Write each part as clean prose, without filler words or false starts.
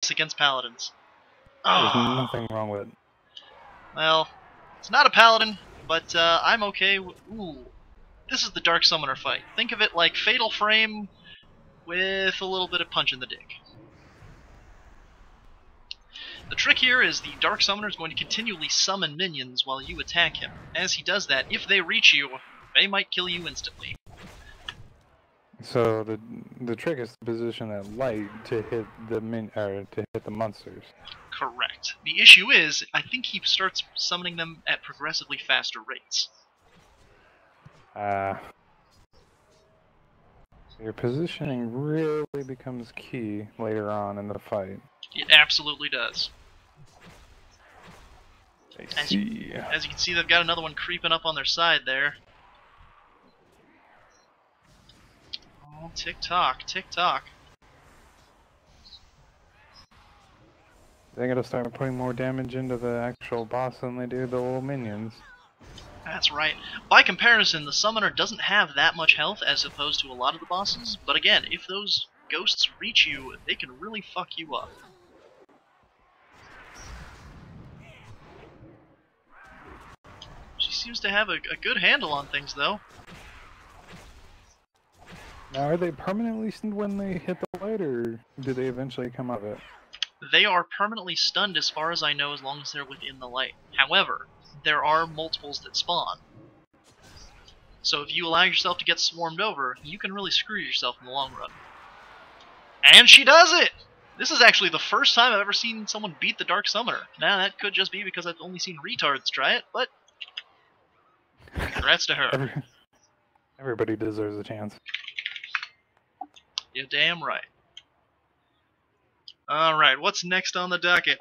hits against paladins. There's Oh, nothing wrong with it. well, it's not a paladin, but I'm okay. Ooh, this is the Dark Summoner fight. Think of it like Fatal Frame with a little bit of punch in the dick. The trick here is the Dark Summoner is going to continually summon minions while you attack him. As he does that, if they reach you, they might kill you instantly. So the trick is to position that light to hit the monsters. Correct. The issue is, I think he starts summoning them at progressively faster rates. So your positioning really becomes key later on in the fight. It absolutely does. As you can see, they've got another one creeping up on their side there. Oh, tick-tock, tick-tock. They gotta start putting more damage into the actual boss than they do the little minions. That's right. By comparison, the Summoner doesn't have that much health as opposed to a lot of the bosses, but again, if those ghosts reach you, they can really fuck you up. She seems to have a good handle on things, though. Now, are they permanently stunned when they hit the light, or do they eventually come out of it? They are permanently stunned as far as I know, as long as they're within the light. However, there are multiples that spawn. So if you allow yourself to get swarmed over, you can really screw yourself in the long run. And she does it! This is actually the first time I've ever seen someone beat the Dark Summoner. Now, that could just be because I've only seen retards try it, but congrats to her. Everybody deserves a chance. You're damn right. Alright, what's next on the docket?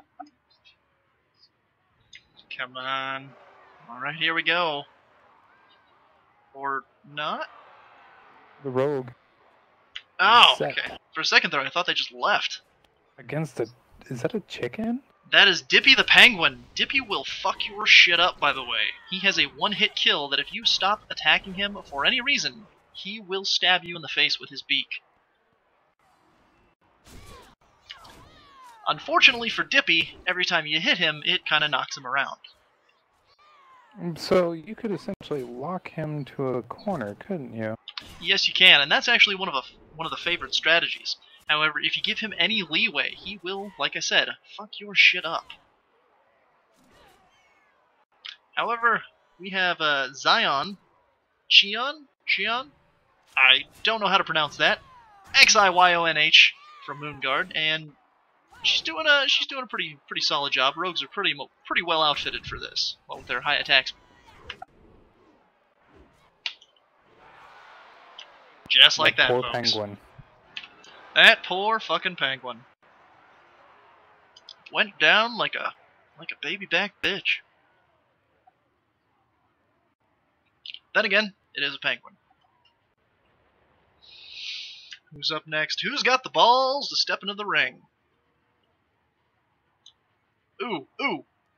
Come on. Alright, here we go. Or not? The rogue. Oh, okay. For a second there, I thought they just left. Against a... is that a chicken? That is Dippy the Penguin. Dippy will fuck your shit up, by the way. He has a one-hit kill that if you stop attacking him for any reason, he will stab you in the face with his beak. Unfortunately for Dippy, every time you hit him, it kind of knocks him around. So you could essentially lock him to a corner, couldn't you? Yes, you can, and that's actually one of the favorite strategies. However, if you give him any leeway, he will, like I said, fuck your shit up. However, we have Zion, Xion? I don't know how to pronounce that. Xiyonh from Moonguard, and she's doing a pretty solid job. Rogues are pretty well outfitted for this, well, with their high attack speed. Just like that, poor folks. Penguin. That poor fucking penguin went down like a baby back bitch. Then again, it is a penguin. Who's up next? Who's got the balls to step into the ring? Ooh,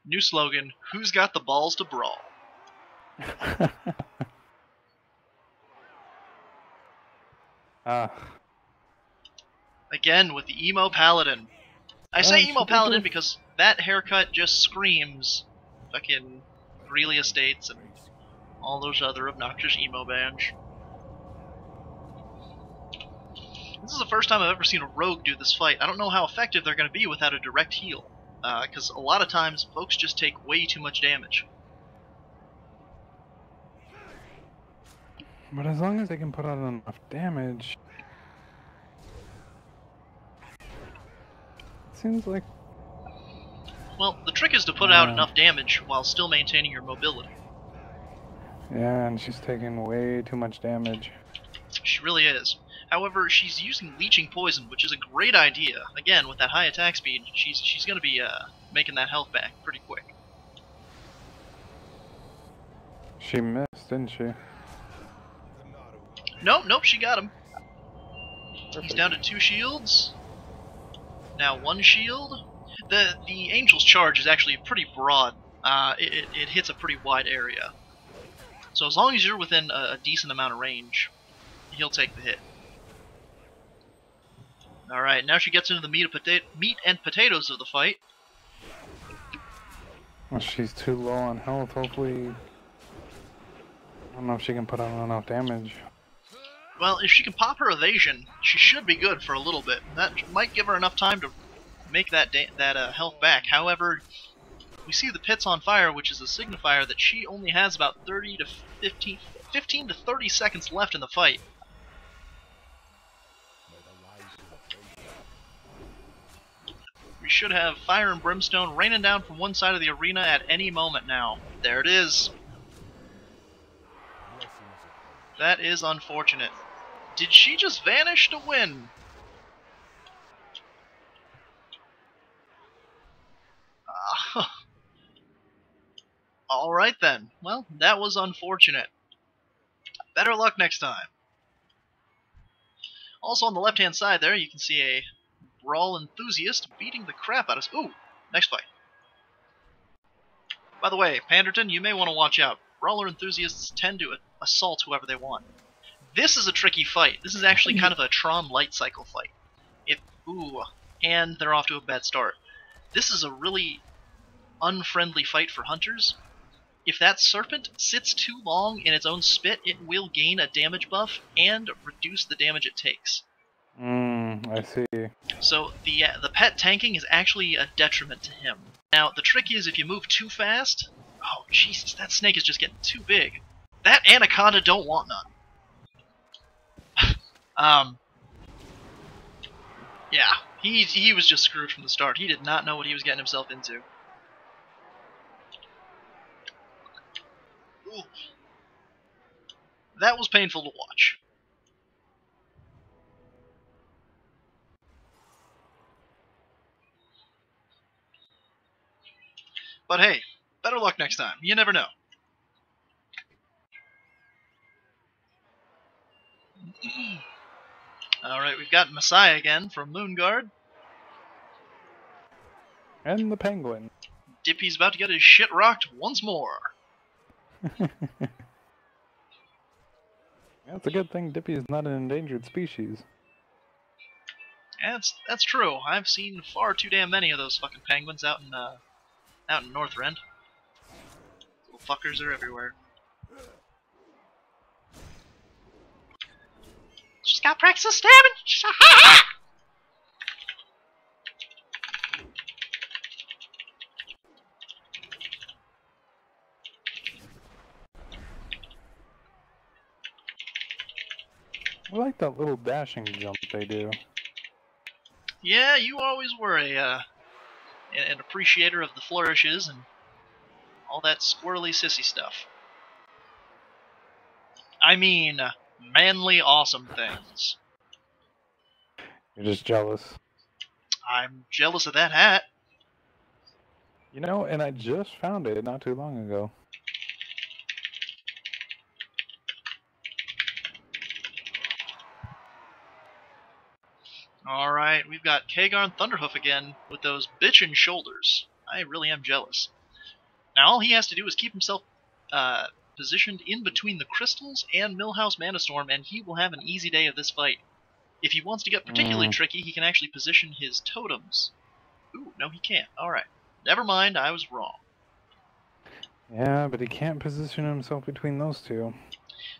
new slogan, who's got the balls to brawl? Again, with the emo paladin. I say emo paladin because that haircut just screams fucking Greeley Estates and all those other obnoxious emo bands. This is the first time I've ever seen a rogue do this fight. I don't know how effective they're going to be without a direct heal. Because a lot of times, folks just take way too much damage. But as long as they can put out enough damage... it seems like... Well, the trick is to put out enough damage while still maintaining your mobility. Yeah, and she's taking way too much damage. She really is. However, she's using Leeching Poison, which is a great idea. Again, with that high attack speed, she's going to be making that health back pretty quick. She missed, didn't she? Nope, she got him. Perfect. He's down to 2 shields. Now 1 shield. The Angel's charge is actually pretty broad. It hits a pretty wide area. So as long as you're within a decent amount of range, he'll take the hit. Alright, now she gets into the meat and potatoes of the fight. Well, she's too low on health, hopefully. I don't know if she can put on enough damage. Well, if she can pop her evasion, she should be good for a little bit. That might give her enough time to make that health back. However, we see the pits on fire, which is a signifier that she only has about 30 to 15 to 30 seconds left in the fight. We should have fire and brimstone raining down from one side of the arena at any moment now. There it is. That is unfortunate. Did she just vanish to win? Alright then. Well, that was unfortunate. Better luck next time. Also on the left-hand side there, you can see a Brawl enthusiast beating the crap out of... Ooh, next fight. By the way, Panderton, you may want to watch out. Brawler enthusiasts tend to assault whoever they want. This is a tricky fight. This is actually kind of a Tron light cycle fight. And they're off to a bad start. This is a really unfriendly fight for hunters. If that serpent sits too long in its own spit, it will gain a damage buff and reduce the damage it takes. I see. So the pet tanking is actually a detriment to him. Now, the trick is if you move too fast... Oh, Jesus, that snake is just getting too big. That anaconda don't want none. Yeah, he was just screwed from the start. He did not know what he was getting himself into. Ooh. That was painful to watch. But hey, better luck next time. You never know. Alright, we've got Messiah again from Moonguard. And the penguin. Dippy's about to get his shit rocked once more. That's a good thing Dippy is not an endangered species. That's true. I've seen far too damn many of those fucking penguins out in Northrend. Little fuckers are everywhere. She's got practice stabbing! I like that little dashing jump they do. Yeah, you always were an appreciator of the flourishes and all that squirrely sissy stuff. I mean, manly awesome things. You're just jealous. I'm jealous of that hat. You know, and I just found it not too long ago. Alright, we've got Kagar Thunderhoof again with those bitchin' shoulders. I really am jealous. Now all he has to do is keep himself positioned in between the crystals and Millhouse Manastorm, and he will have an easy day of this fight. If he wants to get particularly tricky, he can actually position his totems. Ooh, no he can't. Alright. Never mind, I was wrong. Yeah, but he can't position himself between those two.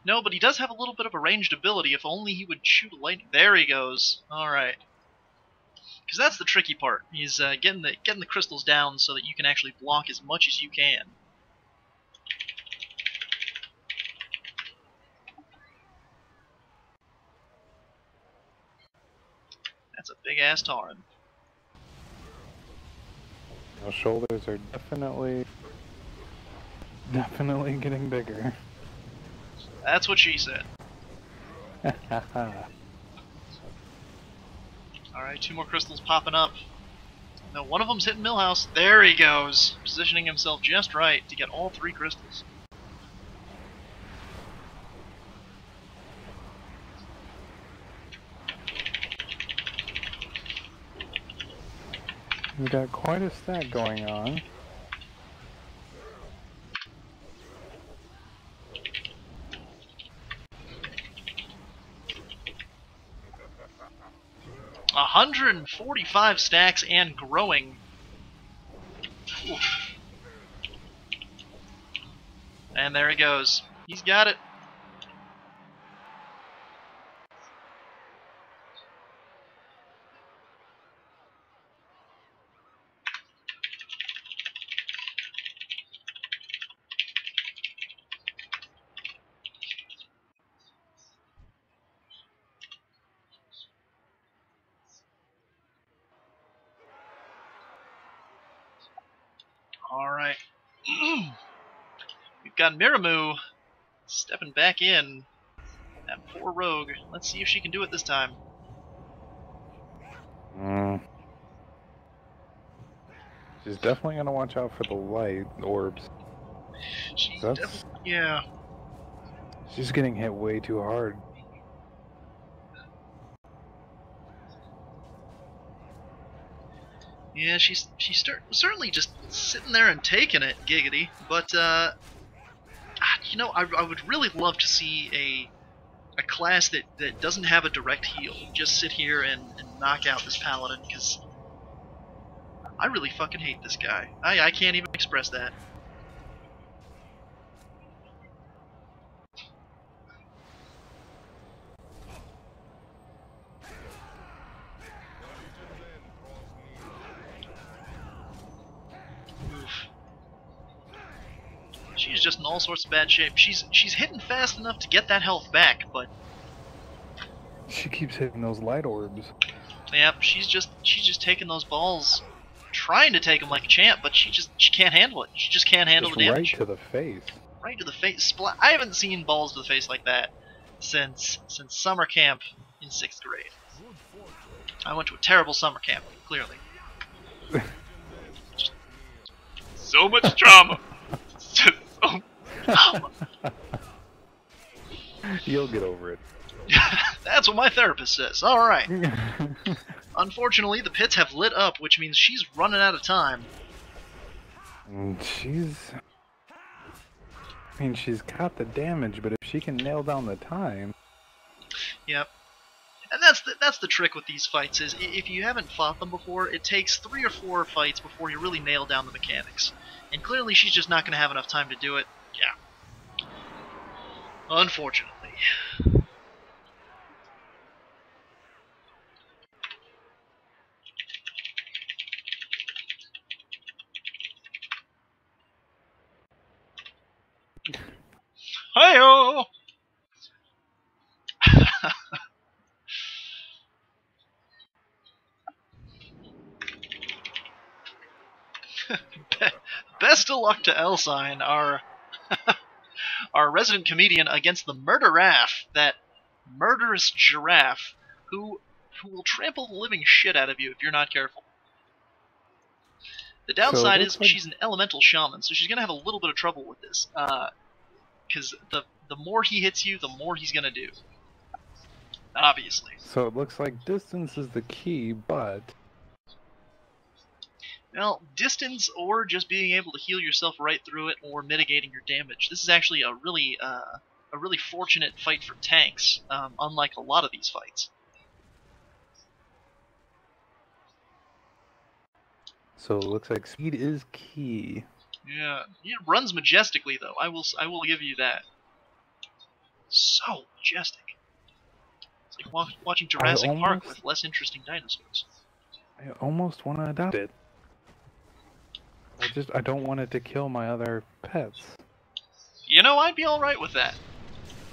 No, but he does have a little bit of a ranged ability. If only he would shoot a lightning. There he goes. Alright. Because that's the tricky part. He's getting the crystals down so that you can actually block as much as you can. That's a big-ass Tauren. Those shoulders are definitely getting bigger. That's what she said. Alright, 2 more crystals popping up. No, one of them's hitting Millhouse. There he goes. Positioning himself just right to get all 3 crystals. We got quite a stack going on. 145 stacks and growing. Oof. And there he goes. He's got it. Alright. We've got Miramu stepping back in. That poor rogue. Let's see if she can do it this time. She's definitely gonna watch out for the light orbs. Yeah. She's getting hit way too hard. Yeah, she's certainly just sitting there and taking it, giggity. But you know, I would really love to see a class that doesn't have a direct heal. Just sit here and knock out this paladin, because I really fucking hate this guy. I can't even express that. She's just in all sorts of bad shape. She's hitting fast enough to get that health back, but she keeps hitting those light orbs. Yep, she's just taking those balls, trying to take them like a champ, but she can't handle it. She just can't handle the damage. Right to the face. Right to the face. I haven't seen balls to the face like that since summer camp in 6th grade. I went to a terrible summer camp, clearly. So much trauma. You'll get over it. That's what my therapist says. Alright. Unfortunately, the pits have lit up, which means she's running out of time. She's got the damage, but if she can nail down the time... Yep. And that's the trick with these fights, is if you haven't fought them before, it takes 3 or 4 fights before you really nail down the mechanics. And clearly she's just not going to have enough time to do it. Yeah. Unfortunately. Hi-yo! Best of luck to Elsine, our resident comedian, against the Murderaf, that murderous giraffe who will trample the living shit out of you if you're not careful. The downside is she's an elemental shaman, so she's gonna have a little bit of trouble with this, because the more he hits you, the more he's gonna do. Obviously. So it looks like distance is the key, but... Well, distance, or just being able to heal yourself right through it, or mitigating your damage. This is actually a really fortunate fight for tanks, unlike a lot of these fights. So it looks like speed is key. Yeah, it runs majestically though. I will give you that. So majestic. It's like watching Jurassic Park with less interesting dinosaurs. I almost want to adopt it. I don't want it to kill my other pets. You know, I'd be alright with that.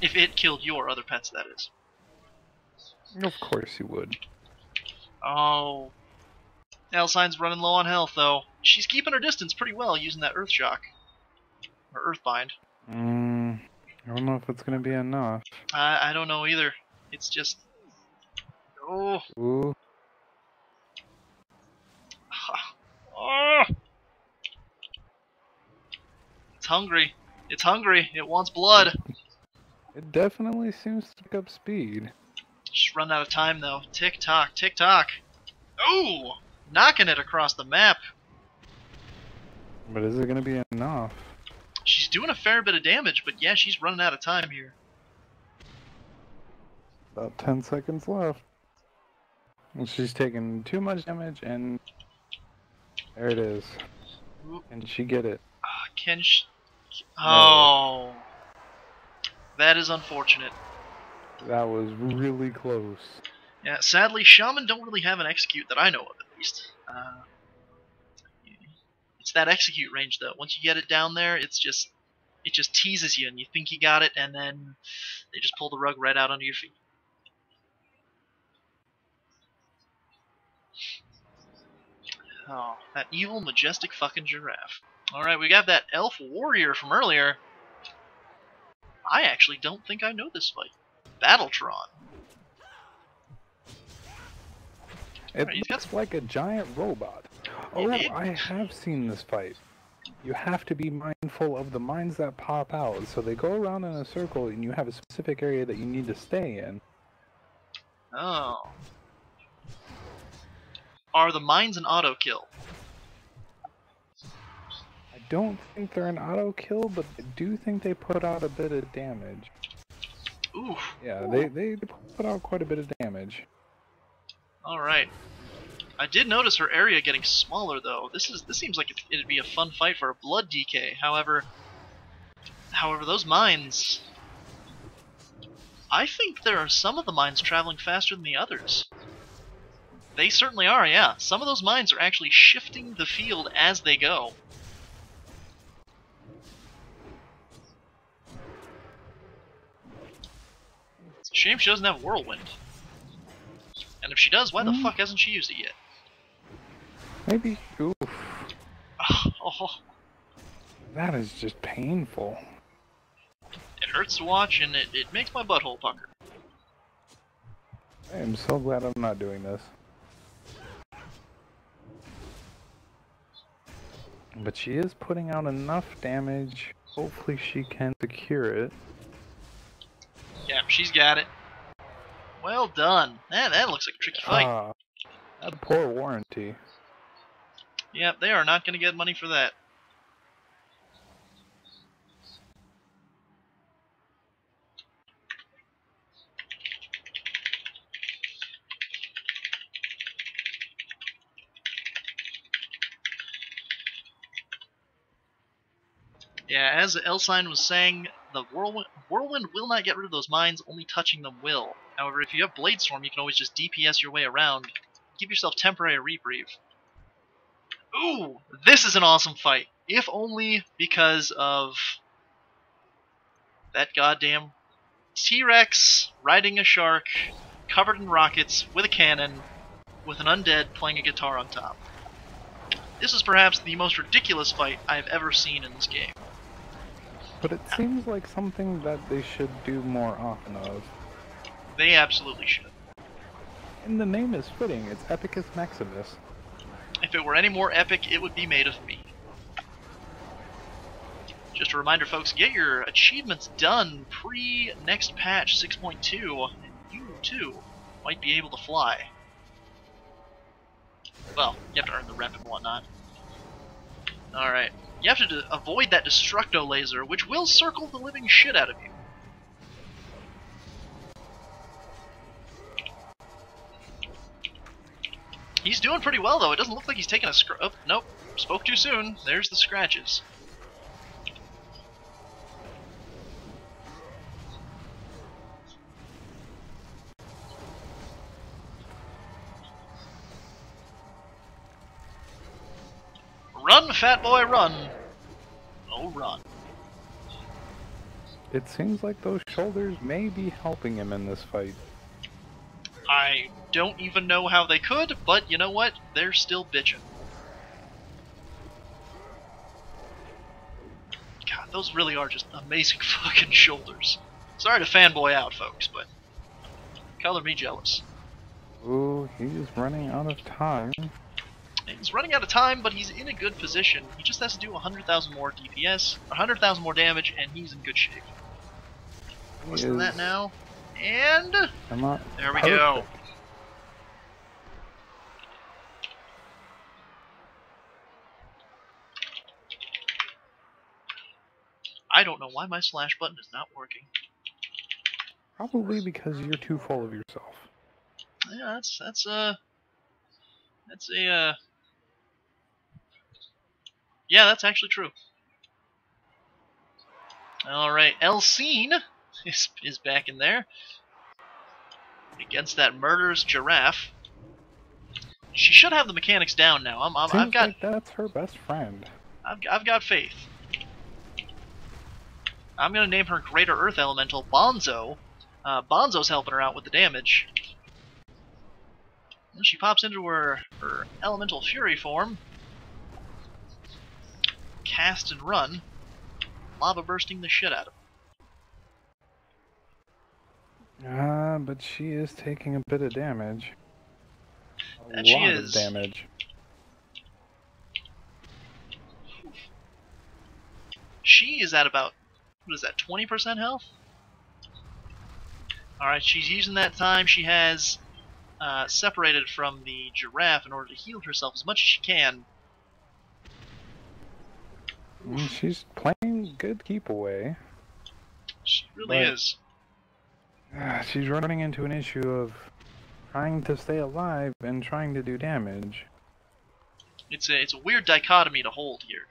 If it killed your other pets, that is. Of course you would. Oh. Elsine's running low on health, though. She's keeping her distance pretty well using that Earth Shock. Or Earthbind. I don't know if it's going to be enough. I don't know either. It's just... Oh. Ooh. Oh. It's hungry. It's hungry. It wants blood. It definitely seems to pick up speed. She's run out of time, though. Tick-tock, tick-tock. Oh! Knocking it across the map. But is it going to be enough? She's doing a fair bit of damage, but yeah, she's running out of time here. About 10 seconds left. And she's taking too much damage, and there it is. Oop. Can she get it? Can she? No. Oh, that is unfortunate. That was really close. Yeah, sadly, Shaman don't really have an execute that I know of, at least. It's that execute range, though. Once you get it down there, it just teases you, and you think you got it, and then they just pull the rug right out under your feet. Oh, that evil, majestic fucking giraffe. Alright, we got that elf warrior from earlier. I actually don't think I know this fight. Battletron. It looks like a giant robot. Oh, I have seen this fight. You have to be mindful of the mines that pop out. So they go around in a circle, and you have a specific area that you need to stay in. Oh. Are the mines an auto kill? I don't think they're an auto kill, but I do think they put out a bit of damage. Ooh. Yeah, they put out quite a bit of damage. Alright. I did notice her area getting smaller, though. This seems like it'd be a fun fight for a blood DK. However, those mines... I think there are some of the mines traveling faster than the others. They certainly are, yeah. Some of those mines are actually shifting the field as they go. It's a shame she doesn't have Whirlwind. And if she does, why the fuck hasn't she used it yet? Maybe. Oof. Oh. That is just painful. It hurts to watch, and it makes my butthole pucker. I am so glad I'm not doing this. But she is putting out enough damage. Hopefully she can secure it. Yeah, she's got it. Well done. That looks like a tricky fight. That poor warranty. Yep, they are not going to get money for that. Yeah, as Elsign was saying, the Whirlwind will not get rid of those mines, only touching them will. However, if you have Blade Storm, you can always just DPS your way around. Give yourself temporary reprieve. Ooh, this is an awesome fight. If only because of that goddamn T-Rex riding a shark, covered in rockets, with a cannon, with an undead playing a guitar on top. This is perhaps the most ridiculous fight I've ever seen in this game. But it seems like something that they should do more often of. They absolutely should. And the name is fitting, it's Epicus Maximus. If it were any more epic, it would be made of me. Just a reminder, folks, get your achievements done pre-next patch 6.2, and you, too, might be able to fly. Well, you have to earn the rep and whatnot. Alright. You have to avoid that Destructo laser, which will circle the living shit out of you. He's doing pretty well, though. It doesn't look like he's taking a oh, nope. Spoke too soon. There's the scratches. Run, fat boy, run! Oh, run. It seems like those shoulders may be helping him in this fight. I don't even know how they could, but you know what? They're still bitching. God, those really are just amazing fucking shoulders. Sorry to fanboy out, folks, but color me jealous. Ooh, he's running out of time. He's running out of time, but he's in a good position. He just has to do 100,000 more DPS, 100,000 more damage, and he's in good shape. Less than that now, and there we go. I don't know why my slash button is not working. Probably because you're too full of yourself. Yeah, that's That's a, yeah, that's actually true. Alright, Elsine is back in there. Against that murderous giraffe. She should have the mechanics down now. I've got like that's her best friend. I've got faith. I'm gonna name her Greater Earth Elemental Bonzo. Bonzo's helping her out with the damage. When she pops into her Elemental Fury form, cast and run, lava bursting the shit out of her. But she is taking a bit of damage. A she lot is. of damage. She is at about, what is that, 20% health? Alright, she's using that time she has separated from the giraffe in order to heal herself as much as she can. She's playing good keep away. She really is. She's running into an issue of trying to stay alive and trying to do damage. It's a weird dichotomy to hold here.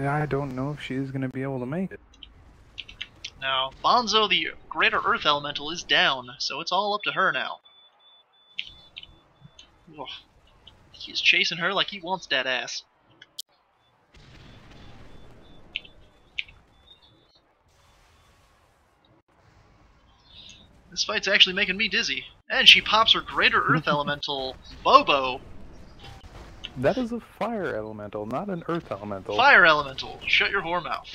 I don't know if she's going to be able to make it. Now, Bonzo, the Greater Earth Elemental, is down, so it's all up to her now. Ugh. He's chasing her like he wants that ass. This fight's actually making me dizzy. And she pops her Greater Earth Elemental, Bobo. That is a fire elemental, not an earth elemental. Fire Elemental, shut your whore mouth.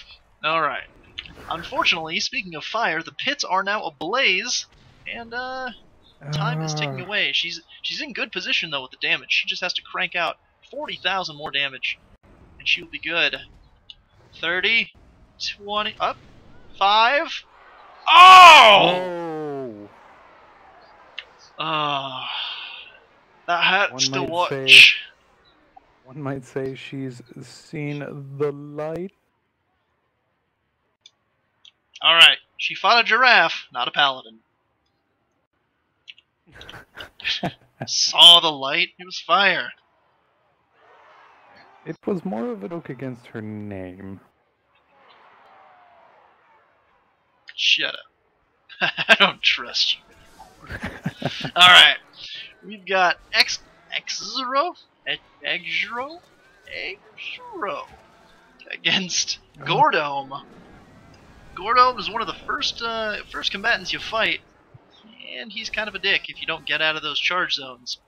Alright. Unfortunately, speaking of fire, the pits are now ablaze, and time is ticking away. She's in good position though with the damage. She just has to crank out 40,000 more damage, and she will be good. 30, 20, up, 5. Oh! That hurts to watch. One might say she's seen the light. Alright, she fought a giraffe, not a paladin. Saw the light, it was fire. It was more of a joke against her name. Shut up. I don't trust you anymore. Alright, we've got Exro against Gordome. Gordome is one of the first combatants you fight, and he's kind of a dick if you don't get out of those charge zones.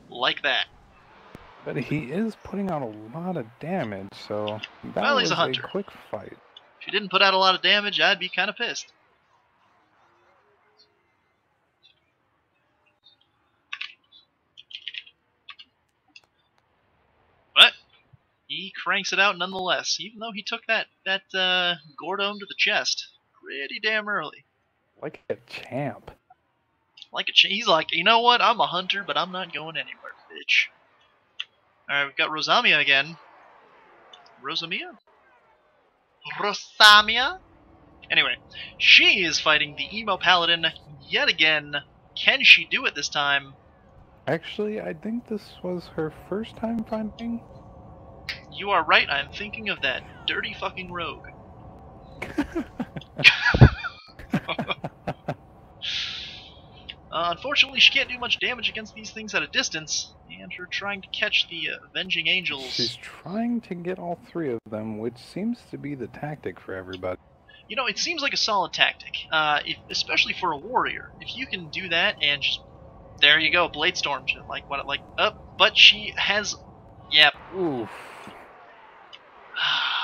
Like that. But he is putting out a lot of damage, so that well, was he's a hunter. quick fight. If he didn't put out a lot of damage, I'd be kind of pissed. But he cranks it out nonetheless, even though he took that Gordome to the chest pretty damn early. Like a champ. He's like, you know what? I'm a hunter, but I'm not going anywhere, bitch. Alright, we've got Rosamia again. Rosamia? Anyway, she is fighting the Emo Paladin yet again. Can she do it this time? Actually, I think this was her first time fighting. You are right, I'm thinking of that dirty fucking rogue. Unfortunately, she can't do much damage against these things at a distance, and her trying to catch the Avenging Angels. She's trying to get all three of them, which seems to be the tactic for everybody. You know, it seems like a solid tactic, especially for a warrior. If you can do that and just, there you go, Blade Storm, but she has, yep. Oof.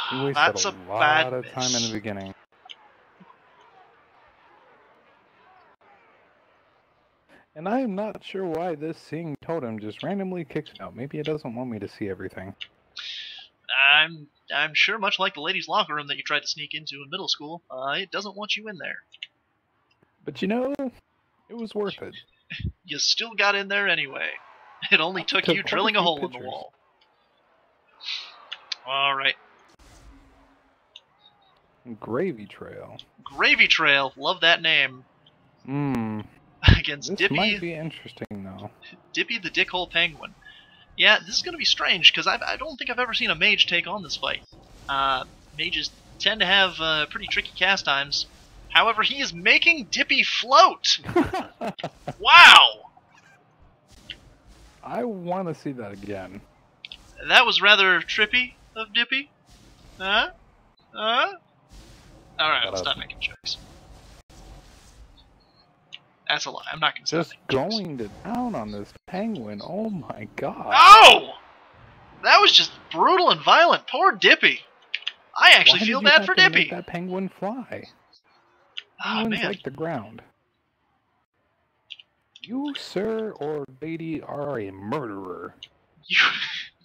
She wasted That's a lot of time in the beginning. And I am not sure why this Seeing Totem just randomly kicks out. Maybe it doesn't want me to see everything. I'm sure, much like the ladies' locker room that you tried to sneak into in middle school, it doesn't want you in there. But you know, it was worth it. You still got in there anyway. It only took you drilling a hole in the wall. Alright. Gravy Trail. Gravy Trail, love that name. Mmm. against This Dippy. might be interesting, though. Dippy the Dickhole Penguin. Yeah, this is going to be strange, because I don't think I've ever seen a mage take on this fight. Mages tend to have pretty tricky cast times. However, he is making Dippy float! Wow! I want to see that again. That was rather trippy of Dippy. Alright, let's stop making jokes. That's a lie. I'm not going to Just going to town on this penguin. Oh my god. Oh! That was just brutal and violent. Poor Dippy. I actually feel bad for Dippy. Make that penguin fly. Oh, Penguins man. like the ground. You, sir or lady, are a murderer.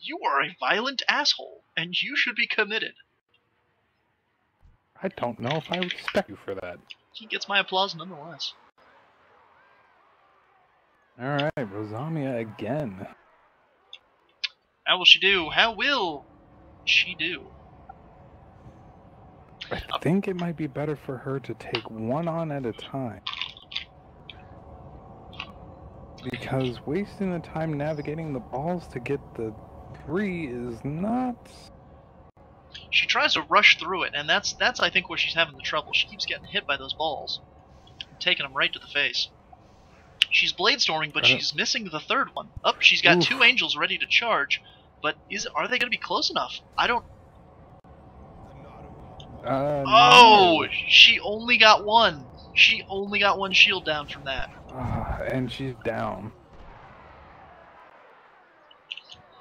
You are a violent asshole, and you should be committed. I don't know if I respect you for that. He gets my applause nonetheless. Alright, Rosamia again. How will she do? How will she do? I think it might be better for her to take one on at a time. Because wasting the time navigating the balls to get the 3 is not... She tries to rush through it, and that's I think where she's having the trouble. She keeps getting hit by those balls, taking them right to the face. She's bladestorming, but she's missing the third one. Up, she's got 2 angels ready to charge, but are they going to be close enough? I don't... Oh! No. She only got 1. She only got 1 shield down from that. And she's down.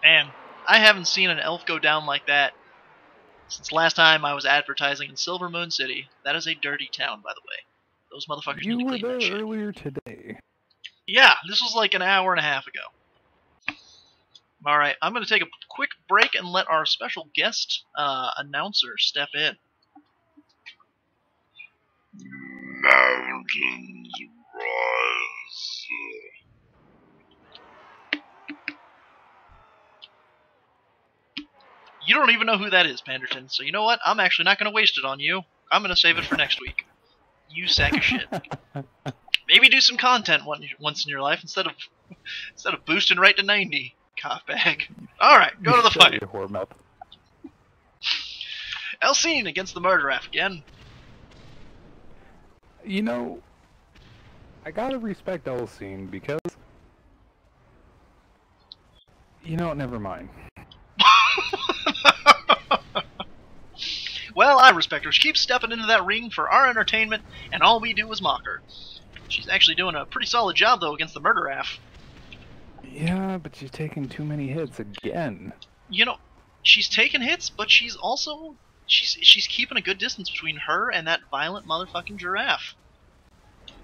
Man, I haven't seen an elf go down like that since last time I was advertising in Silver Moon City. That is a dirty town, by the way. Those motherfuckers need to clean that shit. You were there earlier today. Yeah, this was like an hour and a half ago. Alright, I'm going to take a quick break and let our special guest announcer step in. Mountains rise. You don't even know who that is, Panderton, so you know what? I'm actually not going to waste it on you. I'm going to save it for next week. You sack of shit. Maybe do some content once in your life instead of boosting right to 90. Cough bag. Alright, go to the fight. Elsine against the Murderaf again. You know, I gotta respect Elsine because... You know, never mind. Well, I respect her. She keeps stepping into that ring for our entertainment, and all we do is mock her. She's actually doing a pretty solid job, though, against the Murderaf. Yeah, but she's taking too many hits again. You know, she's taking hits, but she's also... She's keeping a good distance between her and that violent motherfucking giraffe.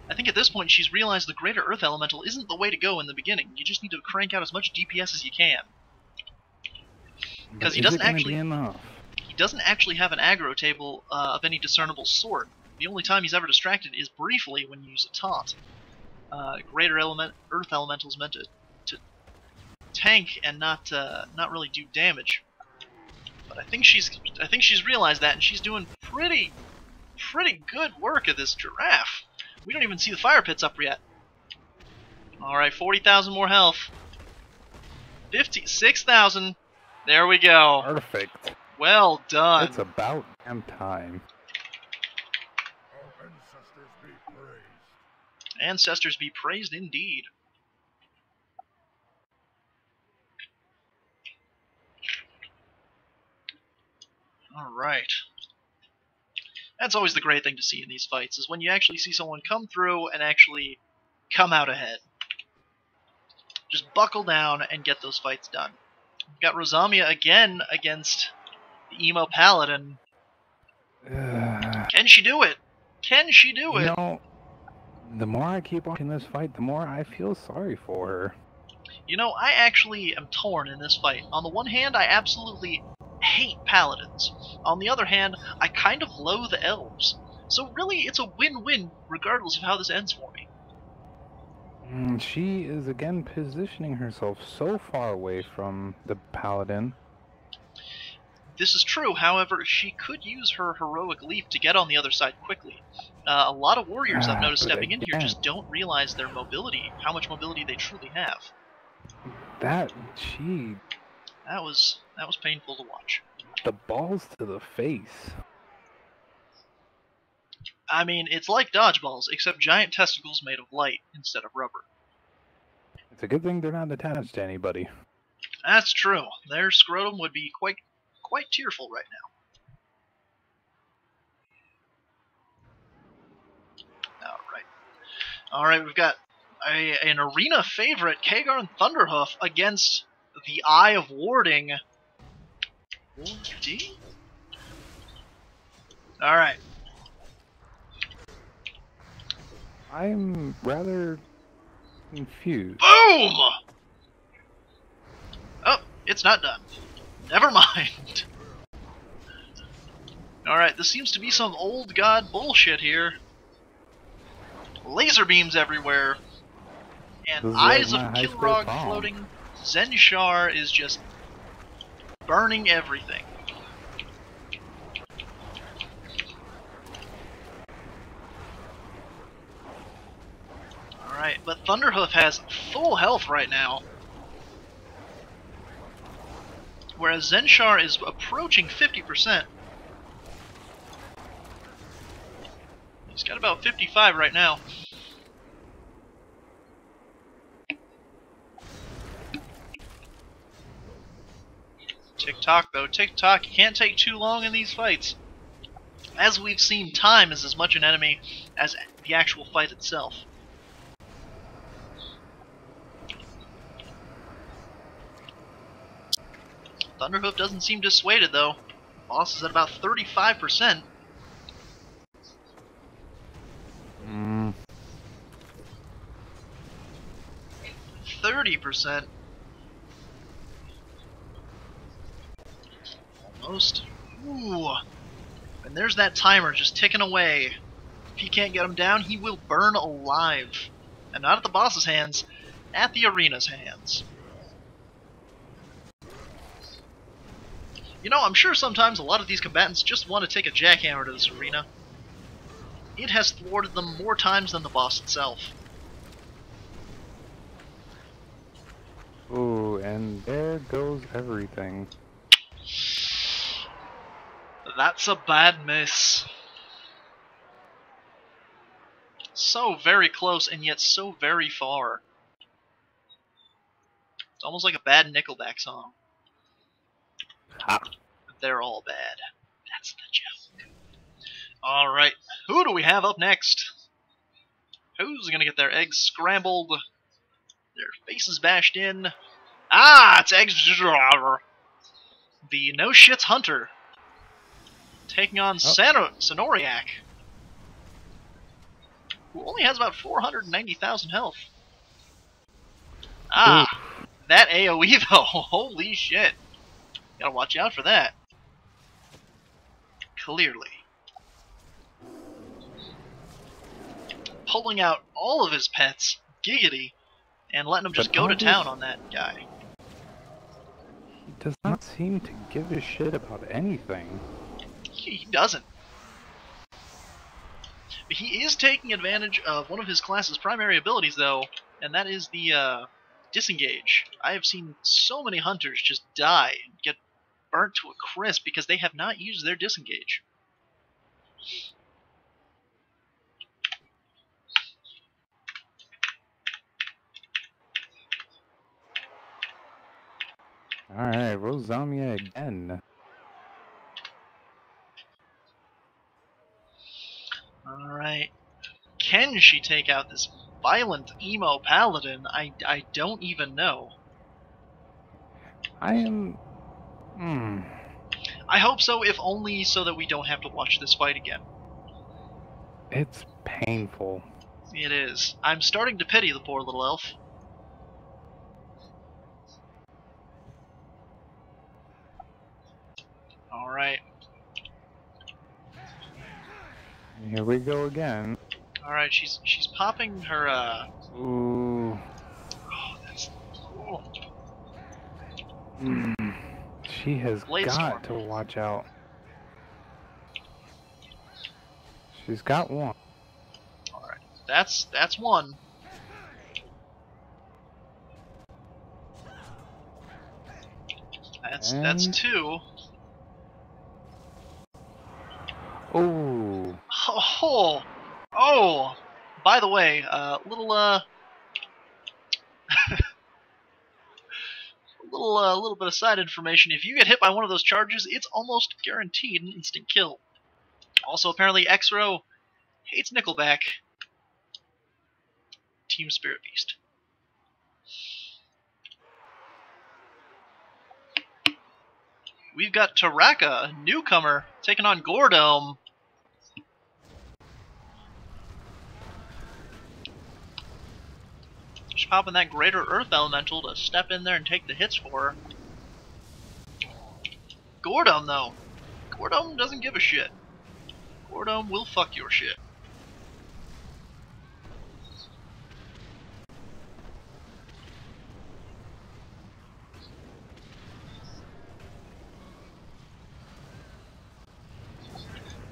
I think at this point she's realized the Greater Earth Elemental isn't the way to go in the beginning. You just need to crank out as much DPS as you can. Because he doesn't actually have an aggro table of any discernible sort. The only time he's ever distracted is briefly when you use a taunt. Greater Earth Elemental is meant to tank and not really do damage. But I think she's realized that, and she's doing pretty good work at this giraffe. We don't even see the fire pits up yet. All right, 40,000 more health. 56,000. There we go. Perfect. Well done. It's about damn time. Ancestors be praised indeed. Alright. That's always the great thing to see in these fights, is when you actually see someone come through and actually come out ahead. Just buckle down and get those fights done. We've got Rosamia again against the Emo Paladin. Can she do it? Can she do it? You know, the more I keep watching this fight, the more I feel sorry for her. You know, I actually am torn in this fight. On the one hand, I absolutely hate paladins. On the other hand, I kind of loathe elves. So really, it's a win-win regardless of how this ends for me. She is again positioning herself so far away from the paladin. This is true, however, she could use her heroic leap to get on the other side quickly. A lot of warriors I've noticed but stepping in here again, just don't realize their mobility, how much mobility they truly have. That was painful to watch. the balls to the face. I mean, it's like dodgeballs, except giant testicles made of light instead of rubber. It's a good thing they're not attached to anybody. That's true. Their scrotum would be quite tearful right now. Alright, we've got an arena favorite, Kha'Gar and Thunderhoof, against the Eye of Warding. Warding? Alright. I'm rather confused. Boom! Oh, it's not done. Never mind. Alright, this seems to be some old god bullshit here. Laser beams everywhere. And eyes of Kilrog floating. Zenshar is just burning everything. Alright, but Thunderhoof has full health right now. Whereas Zenshar is approaching 50%. He's got about 55 right now. Tick-tock, though. Tick-tock can't take too long in these fights. As we've seen, time is as much an enemy as the actual fight itself. Thunderhoof doesn't seem dissuaded, though. Boss is at about 35%. 30%. Almost. Ooh. And there's that timer just ticking away. If he can't get him down, he will burn alive. And not at the boss's hands, at the arena's hands. You know, I'm sure sometimes a lot of these combatants just want to take a jackhammer to this arena. It has thwarted them more times than the boss itself. Ooh, and there goes everything. That's a bad miss. So very close and yet so very far. It's almost like a bad Nickelback song. Ah. They're all bad. That's the joke. Alright, who do we have up next? Who's gonna get their eggs scrambled? Their faces bashed in. Ah, it's Eggs. The No Shits Hunter. Taking on Sonoriac, who only has about 490,000 health. Ah, ooh. That AoE though, holy shit. Gotta watch out for that. Clearly. Pulling out all of his pets, Giggity, and letting him just go to town on that guy. He does not seem to give a shit about anything. He doesn't. But he is taking advantage of one of his class's primary abilities, though, and that is the disengage. I have seen so many hunters just die and get burnt to a crisp because they have not used their disengage. Alright, Rosamia again. Alright. Can she take out this violent emo paladin? I don't even know. I am... I hope so, if only so that we don't have to watch this fight again. It's painful. It is. I'm starting to pity the poor little elf. Alright. Here we go again. Alright, she's popping her, Ooh. Oh, that's... cool. She has got to watch out. She's got one. That's one. That's two. Oh. Oh. By the way, little bit of side information. If you get hit by one of those charges, it's almost guaranteed an instant kill. Also, apparently, X-Row hates Nickelback. Team Spirit Beast. We've got Taraka, a newcomer, taking on Gordome. Just popping that Greater Earth Elemental to step in there and take the hits for her. Gordome, though. Gordome doesn't give a shit. Gordome will fuck your shit.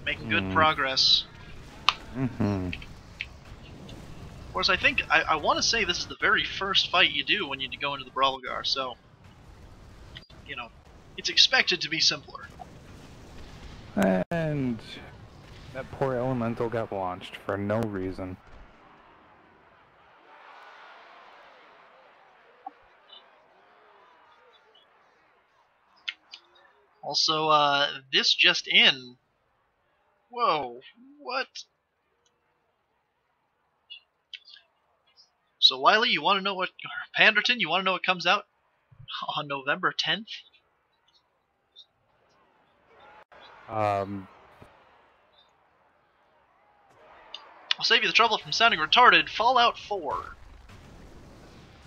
Making good progress. Mm-hmm. Of course, I think, I want to say this is the very first fight you do when you go into the Brawl'Gar, so, you know, it's expected to be simpler. And that poor elemental got launched for no reason. Also, this just in. Whoa, what? So, Wiley, you want to know what... Panderton, you want to know what comes out on November 10th? I'll save you the trouble from sounding retarded. Fallout 4.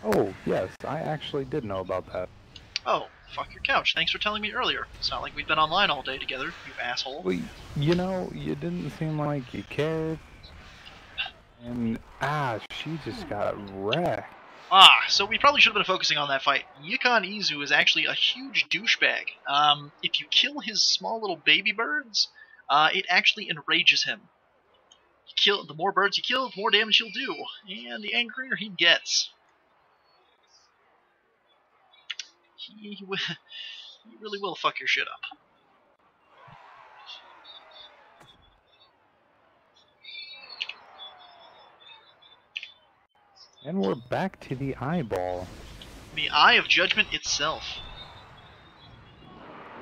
Oh, yes, I actually did know about that. Oh, fuck your couch. Thanks for telling me earlier. It's not like we've been online all day together, you asshole. Well, you know, you didn't seem like you cared. And, she just got wrecked. So we probably should have been focusing on that fight. Yukon Izu is actually a huge douchebag. If you kill his small little baby birds, it actually enrages him. The more birds you kill, the more damage he'll do, and the angrier he gets. He really will fuck your shit up. And we're back to the eyeball. The Eye of Judgment itself.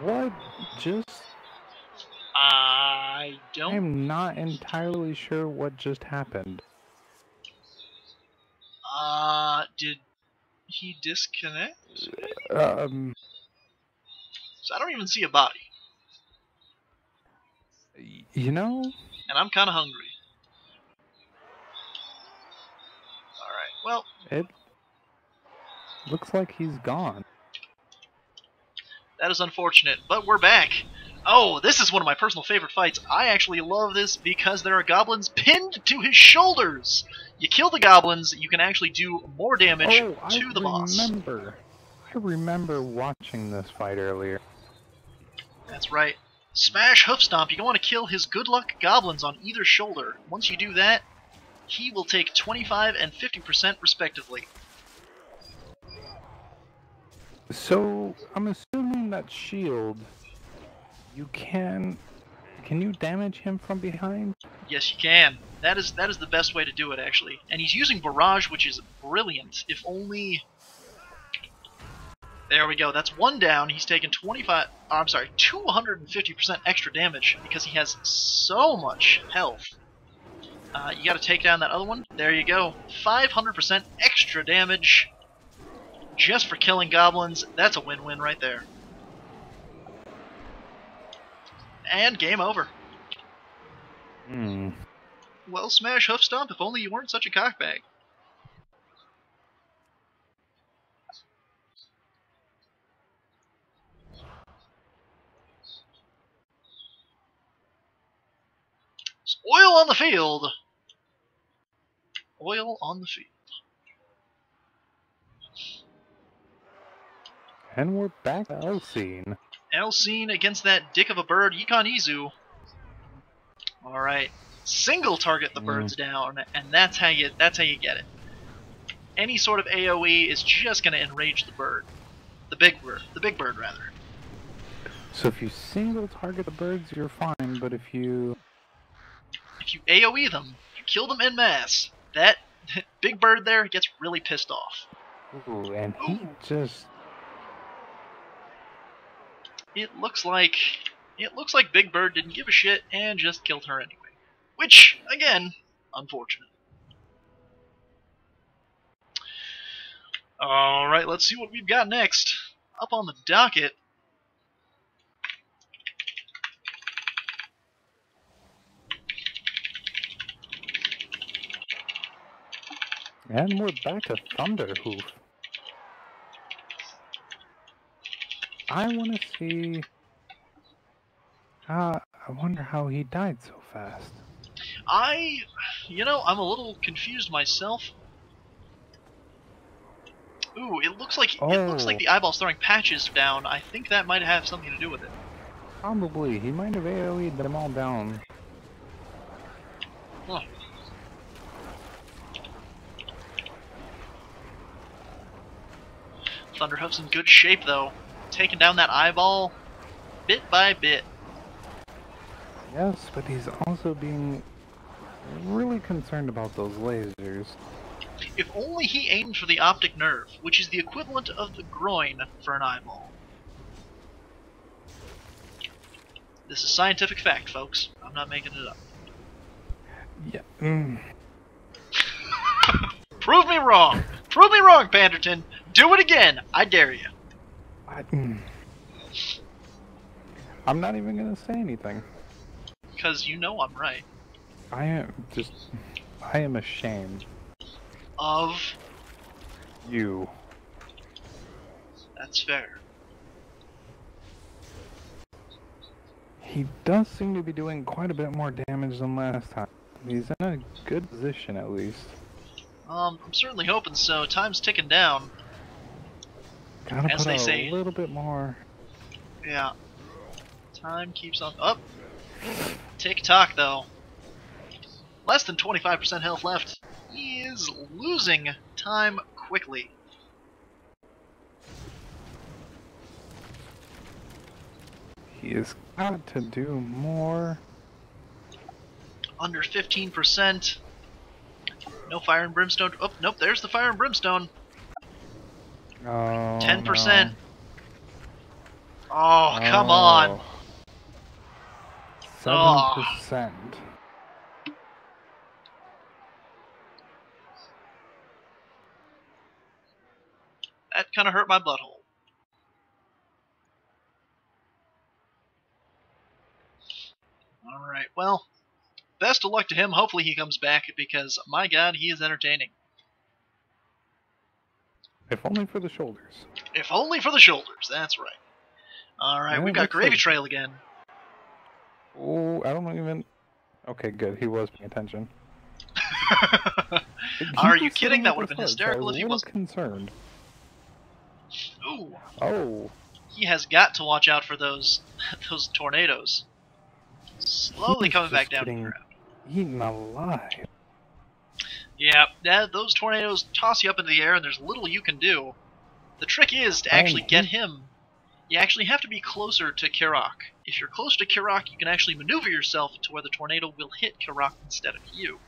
What just... I'm not entirely sure what just happened. Did he disconnect? So I don't even see a body. You know? And I'm kind of hungry. Alright, well... It looks like he's gone. That is unfortunate, but we're back! Oh, this is one of my personal favorite fights. I actually love this because there are goblins pinned to his shoulders! You kill the goblins, you can actually do more damage to the boss. I remember watching this fight earlier. That's right. Smash Hoof Stomp. You want to kill his good luck goblins on either shoulder. Once you do that, he will take 25 and 50% respectively. So, I'm assuming that shield, you can you damage him from behind? Yes, you can. That is the best way to do it, actually. And he's using Barrage, which is brilliant. If only... There we go. That's one down. He's taken 250% extra damage because he has so much health. You gotta take down that other one. There you go. 500% extra damage just for killing goblins. That's a win-win right there. And game over. Well, Smash Hoof Stomp, if only you weren't such a cockbag. Oil on the field! Oil on the field. And we're back to Elsene. Elsene against that dick of a bird, Yukon Izu. Alright, single target the birds down, and that's how you get it. Any sort of AoE is just going to enrage the bird. The big bird rather. So if you single target the birds, you're fine, but if you AoE them, you kill them en masse, that big bird there gets really pissed off. Ooh, and he just... It looks like Big Bird didn't give a shit and just killed her anyway. Which, again, unfortunate. Alright, let's see what we've got next. Up on the docket. And we're back to Thunderhoof. I want to see... I wonder how he died so fast. I'm a little confused myself. Ooh, it looks like the eyeball's throwing patches down. I think that might have something to do with it. Probably. He might have AoE'd them all down. Huh. Thunderhoof's in good shape, though. Taking down that eyeball bit by bit. Yes, but he's also being really concerned about those lasers. If only he aimed for the optic nerve, which is the equivalent of the groin for an eyeball. This is scientific fact, folks. I'm not making it up. Yeah. Prove me wrong! Prove me wrong, Panderton! Do it again! I dare you. I'm not even gonna say anything. Because you know I'm right. I am ashamed. Of? You. That's fair. He does seem to be doing quite a bit more damage than last time. He's in a good position, at least. I'm certainly hoping so. Time's ticking down. Gotta As put they out say. A little bit more. Yeah. Time keeps on up. Tick-tock, though. Less than 25% health left. He is losing time quickly. He has got to do more. Under 15%. No fire and brimstone. Oh, nope, there's the fire and brimstone. Oh, 10%. no. Oh, come on. 7%. That kind of hurt my butthole. Alright, well, best of luck to him. Hopefully he comes back, because, my god, he is entertaining. If only for the shoulders. If only for the shoulders, that's right. Alright, Yeah, we've got Gravy Trail again. Oh, I don't even... Okay, good. He was paying attention. Are you kidding? That would have been hysterical if he wasn't. wasn't. Concerned. Ooh. Oh. He has got to watch out for those tornadoes. Slowly coming back down to the ground. Eaten alive. Yeah, those tornadoes toss you up into the air and there's little you can do. The trick is to actually get him. You actually have to be closer to Kirok. If you're close to Kirok, you can actually maneuver yourself to where the tornado will hit Kirok instead of you.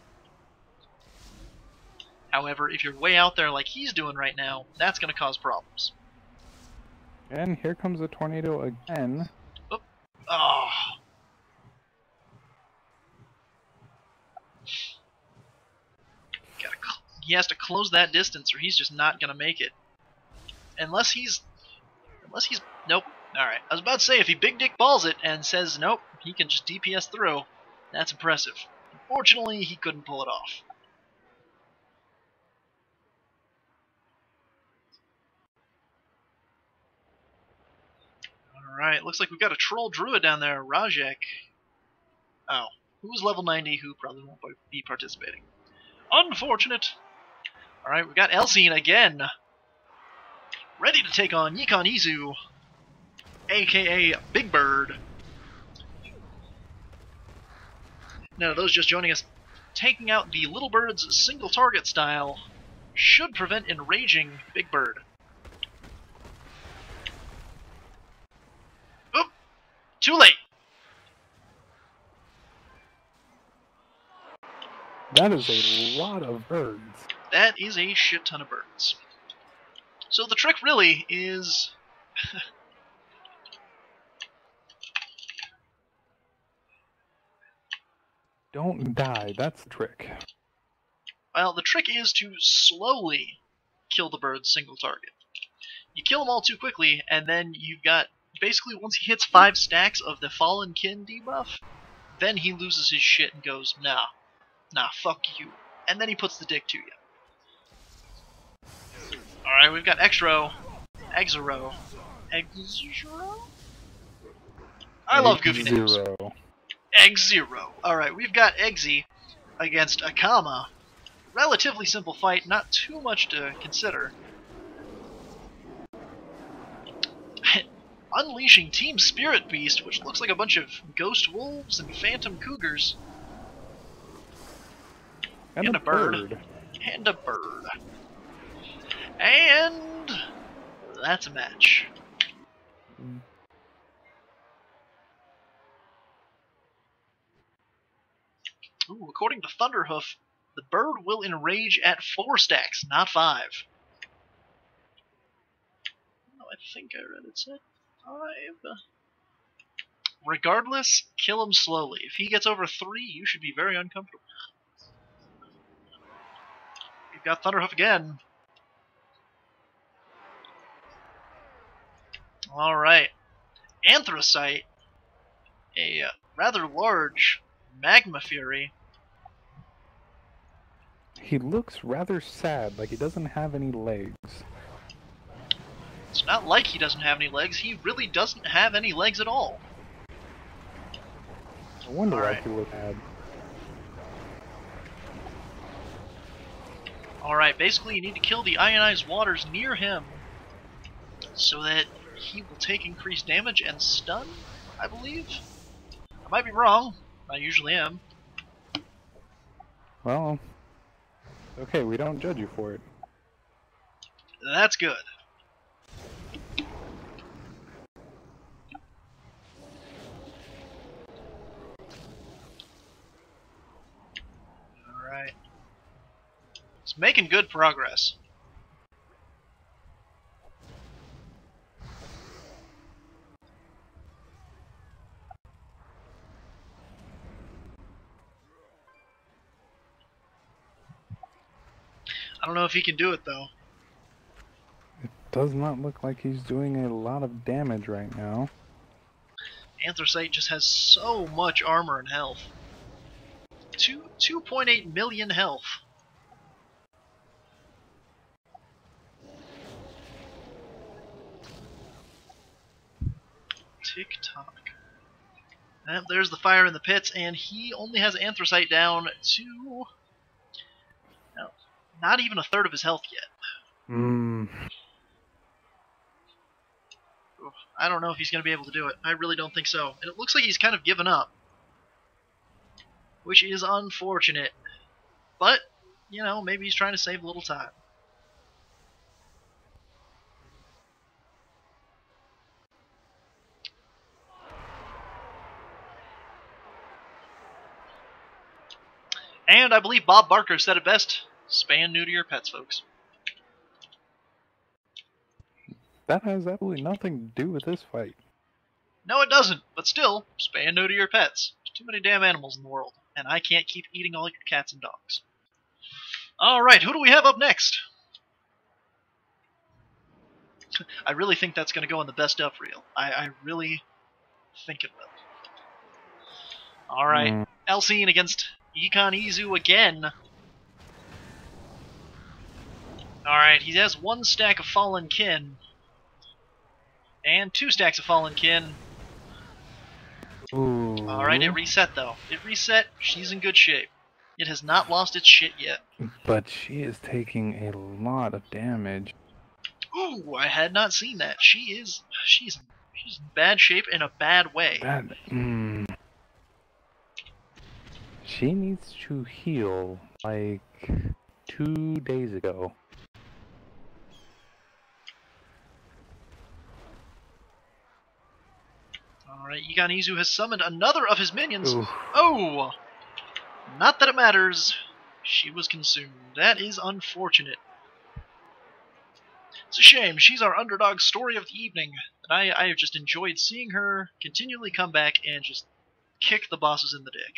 However, if you're way out there like he's doing right now, that's going to cause problems. And here comes a tornado again. Oop. Oh. He has to close that distance or he's just not going to make it. Unless he's... Nope. Alright. I was about to say, if he big dick balls it and says nope, he can just DPS through, that's impressive. Unfortunately, he couldn't pull it off. Alright, looks like we've got a troll druid down there, Rajek. Oh. Who's level 90 who probably won't be participating. Unfortunate! Alright, we've got Elsine again. Ready to take on Yikon Izu, aka Big Bird. No, those just joining us. Taking out the Little Bird's single target style should prevent enraging Big Bird. Oop! Too late! That is a lot of birds. That is a shit ton of birds. So the trick really is... Don't die, that's the trick. Well, the trick is to slowly kill the bird's single target. You kill them all too quickly, and then you've got... Basically, once he hits 5 stacks of the Fallen Kin debuff, then he loses his shit and goes, nah, fuck you. And then he puts the dick to you. Alright, we've got Exro. Exero. I love goofy names. Egg-Zero. Alright, we've got Eggsy against Akama. Relatively simple fight, not too much to consider. Unleashing Team Spirit Beast, which looks like a bunch of ghost wolves and phantom cougars. And a bird. And a bird. And that's a match. Ooh, according to Thunderhoof, the bird will enrage at 4 stacks, not 5. No, I think I read it said 5. Regardless, kill him slowly. If he gets over 3, you should be very uncomfortable. We've got Thunderhoof again. Alright. Anthracite, a rather large magma fury. He looks rather sad, like he doesn't have any legs. It's not like he doesn't have any legs, he really doesn't have any legs at all. I wonder why he look sad. Alright, basically you need to kill the ionized waters near him so that he will take increased damage and stun, I believe? I might be wrong, I usually am. Well, okay, we don't judge you for it. That's good. Alright. It's making good progress. I don't know if he can do it, though. It does not look like he's doing a lot of damage right now. Anthracite just has so much armor and health. 2.8 million health. Tick-tock. And there's the fire in the pits, and he only has Anthracite down to... No, not even a third of his health yet. I don't know if he's going to be able to do it. I really don't think so. And it looks like he's kind of given up. Which is unfortunate. But, you know, maybe he's trying to save a little time. And I believe Bob Barker said it best. Spay neuter your pets, folks. That has absolutely nothing to do with this fight. No, it doesn't. But still, spay neuter your pets. There's too many damn animals in the world. And I can't keep eating all your cats and dogs. Alright, who do we have up next? I really think that's going to go in the best of reel. I really think it will. Alright, Elsine against Econ Izu again. Alright, he has 1 stack of Fallen Kin. And 2 stacks of Fallen Kin. Alright, it reset though. It reset, she's in good shape. It has not lost its shit yet. But she is taking a lot of damage. Ooh, I had not seen that. She's in bad shape in a bad way. She needs to heal like 2 days ago. Alright, Iganizu has summoned another of his minions. Oof. Oh! Not that it matters. She was consumed. That is unfortunate. It's a shame. She's our underdog story of the evening. And I have just enjoyed seeing her continually come back and just kick the bosses in the dick.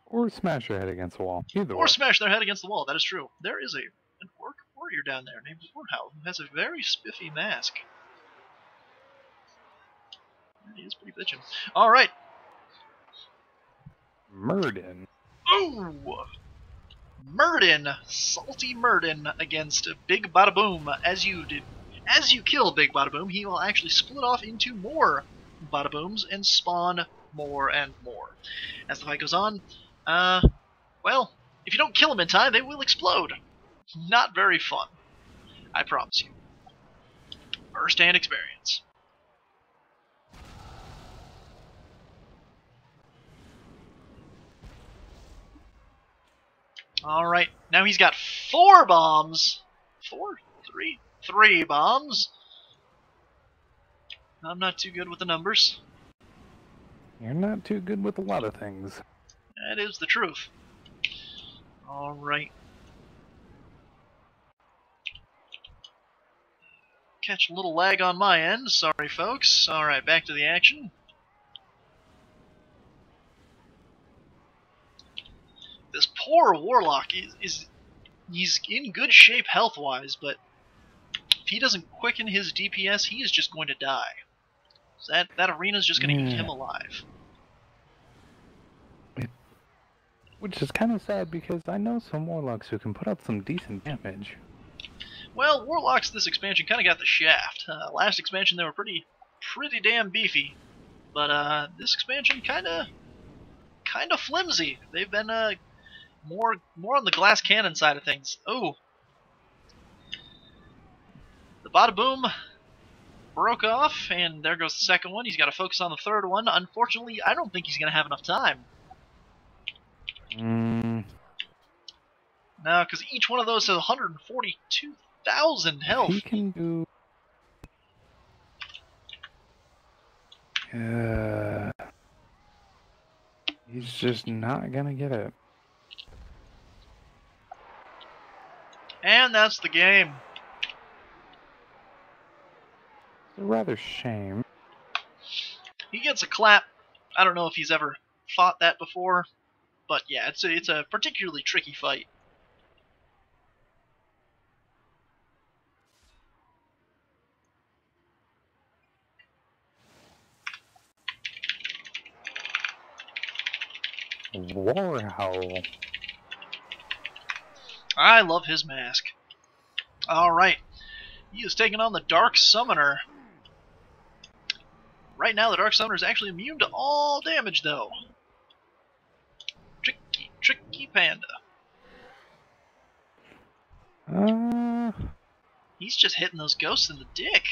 Or smash their head against the wall. Either Or way. smash their head against the wall. That is true. There is an orc warrior down there named Warhowl who has a very spiffy mask. He is pretty bitchin'. Alright. Murden. Oh! Murden! Salty Murden against Big Bada Boom. As you kill Big Bada Boom, he will actually split off into more Bada Booms and spawn more and more. As the fight goes on, well, if you don't kill them in time, they will explode. Not very fun. I promise you. First-hand experience. Alright, now he's got 4 bombs. 3 bombs. I'm not too good with the numbers. You're not too good with a lot of things. That is the truth. Alright. Catch a little lag on my end. Sorry, folks. Alright, back to the action. This poor Warlock he's in good shape health-wise, but if he doesn't quicken his DPS, he is just going to die. So that arena's just going to eat him alive. Which is kind of sad because I know some Warlocks who can put up some decent damage. Well, Warlocks this expansion kind of got the shaft. Last expansion they were pretty damn beefy, but this expansion kind of flimsy. They've been more on the glass cannon side of things. Oh, the Bada Boom broke off, and there goes the second one. He's got to focus on the third one. Unfortunately, I don't think he's going to have enough time. No, because each one of those has 142,000 health. He can do... he's just not gonna get it. And that's the game. It's a rather shame. He gets a clap. I don't know if he's ever fought that before, but yeah, it's a particularly tricky fight. Warhowl. I love his mask. Alright. He is taking on the Dark Summoner. Right now, the Dark Summoner is actually immune to all damage, though. Tricky panda. He's just hitting those ghosts in the dick.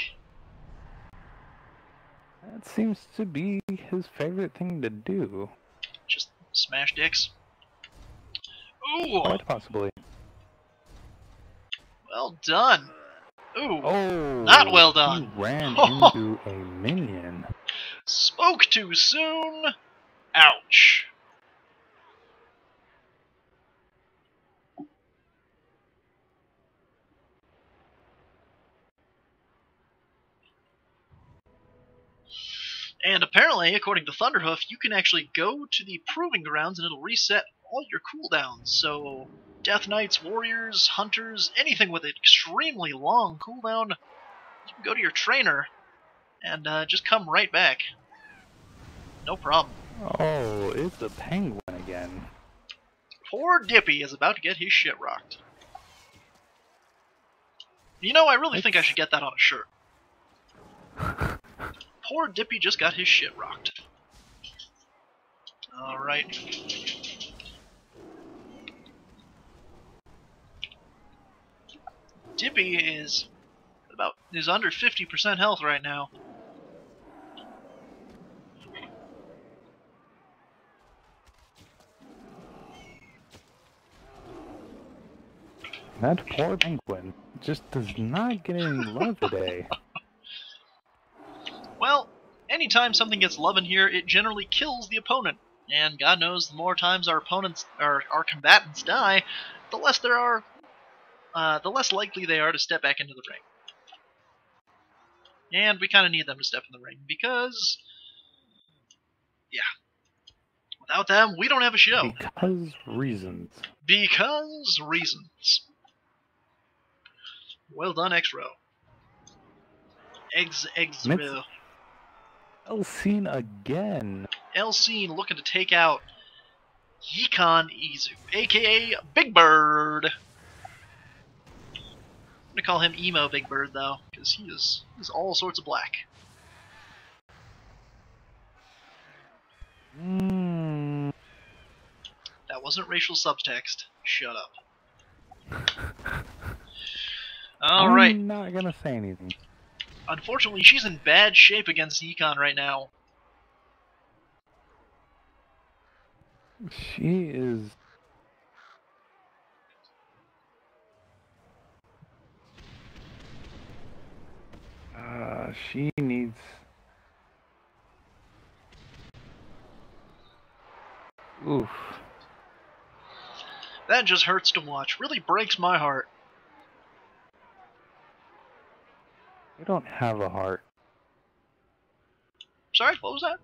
That seems to be his favorite thing to do. Just smash dicks. Ooh! Quite possibly. Well done. Ooh. Oh, not well done. He ran into a minion. Spoke too soon. Ouch. And apparently, according to Thunderhoof, you can actually go to the Proving Grounds and it'll reset all your cooldowns. So, Death Knights, Warriors, Hunters, anything with an extremely long cooldown, you can go to your trainer and just come right back. No problem. Oh, it's a penguin again. Poor Dippy is about to get his shit rocked. You know, I really think I should get that on a shirt. Poor Dippy just got his shit rocked. Alright. Dippy is under 50% health right now. That poor penguin just does not get any love today. Well, anytime something gets love in here, it generally kills the opponent. And God knows, the more times our opponents, our combatants die, the less likely they are to step back into the ring. And we kind of need them to step in the ring because, yeah, without them, we don't have a show. Because reasons. Because reasons. Well done, X-Row. X-Row. Elsine again. Elsine looking to take out Yikon Izu, aka Big Bird. I'm gonna call him Emo Big Bird though, because he's all sorts of black. That wasn't racial subtext. Shut up. Alright. I'm not gonna say anything. Unfortunately, she's in bad shape against Yikon right now. She is... she needs... Oof. That just hurts to watch. Really breaks my heart. You don't have a heart. Sorry, what was that?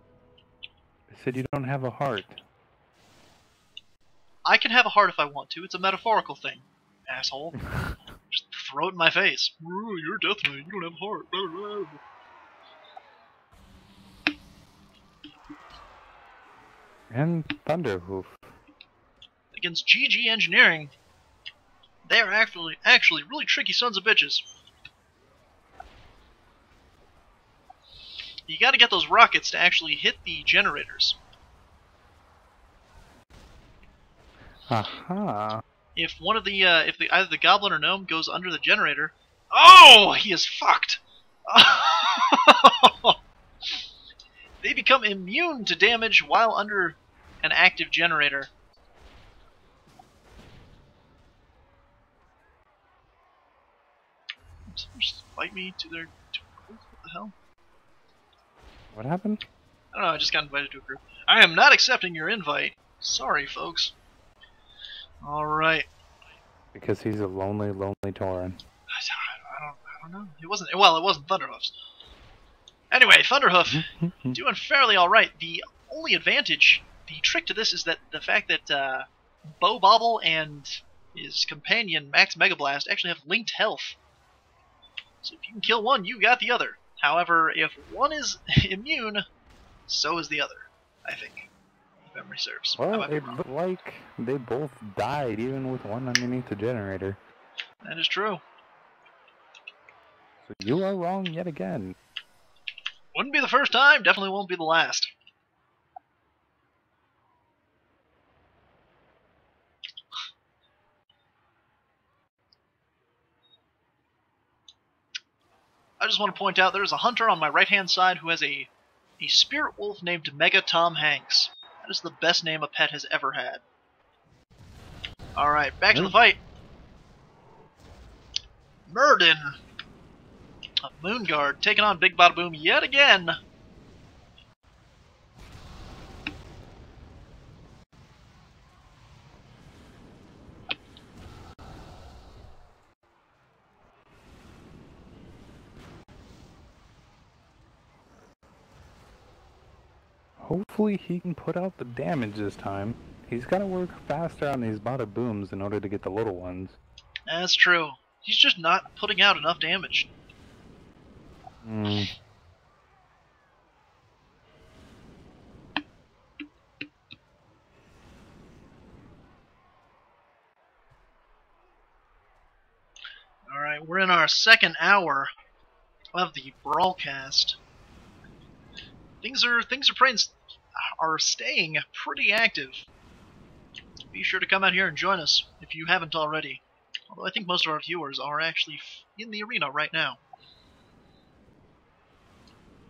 I said you don't have a heart. I can have a heart if I want to. It's a metaphorical thing, asshole. Just throw it in my face. Ooh, you're Death Knight. You don't have a heart. And Thunderhoof. Against GG Engineering, they are actually really tricky sons of bitches. You got to get those rockets to actually hit the generators. Aha. If one of the either the goblin or gnome goes under the generator, oh, he is fucked. They become immune to damage while under an active generator. Just fight me to their... What the hell? What happened? I don't know, I just got invited to a group. I am not accepting your invite. Sorry, folks. Alright. Because he's a lonely, lonely Tauren. I don't know. It wasn't Thunderhoof's. Anyway, Thunderhoof, doing fairly alright. The only advantage, the trick to this is that the fact that Bo Bobble and his companion, Max Megablast, actually have linked health. So if you can kill one, you got the other. However, if one is immune, so is the other, I think. If memory serves. Well, it looked like they both died, even with one underneath the generator. That is true. So you are wrong yet again. Wouldn't be the first time, definitely won't be the last. I just want to point out there's a hunter on my right-hand side who has a spirit wolf named Mega Tom Hanks. That is the best name a pet has ever had. Alright, back to the fight. Murden of Moonguard taking on Big Bada Boom yet again. Hopefully he can put out the damage this time. He's got to work faster on these Bada Booms in order to get the little ones. That's true. He's just not putting out enough damage. Alright, we're in our second hour of the Brawl-Cast. Things are staying pretty active. Be sure to come out here and join us if you haven't already. Although I think most of our viewers are actually in the arena right now.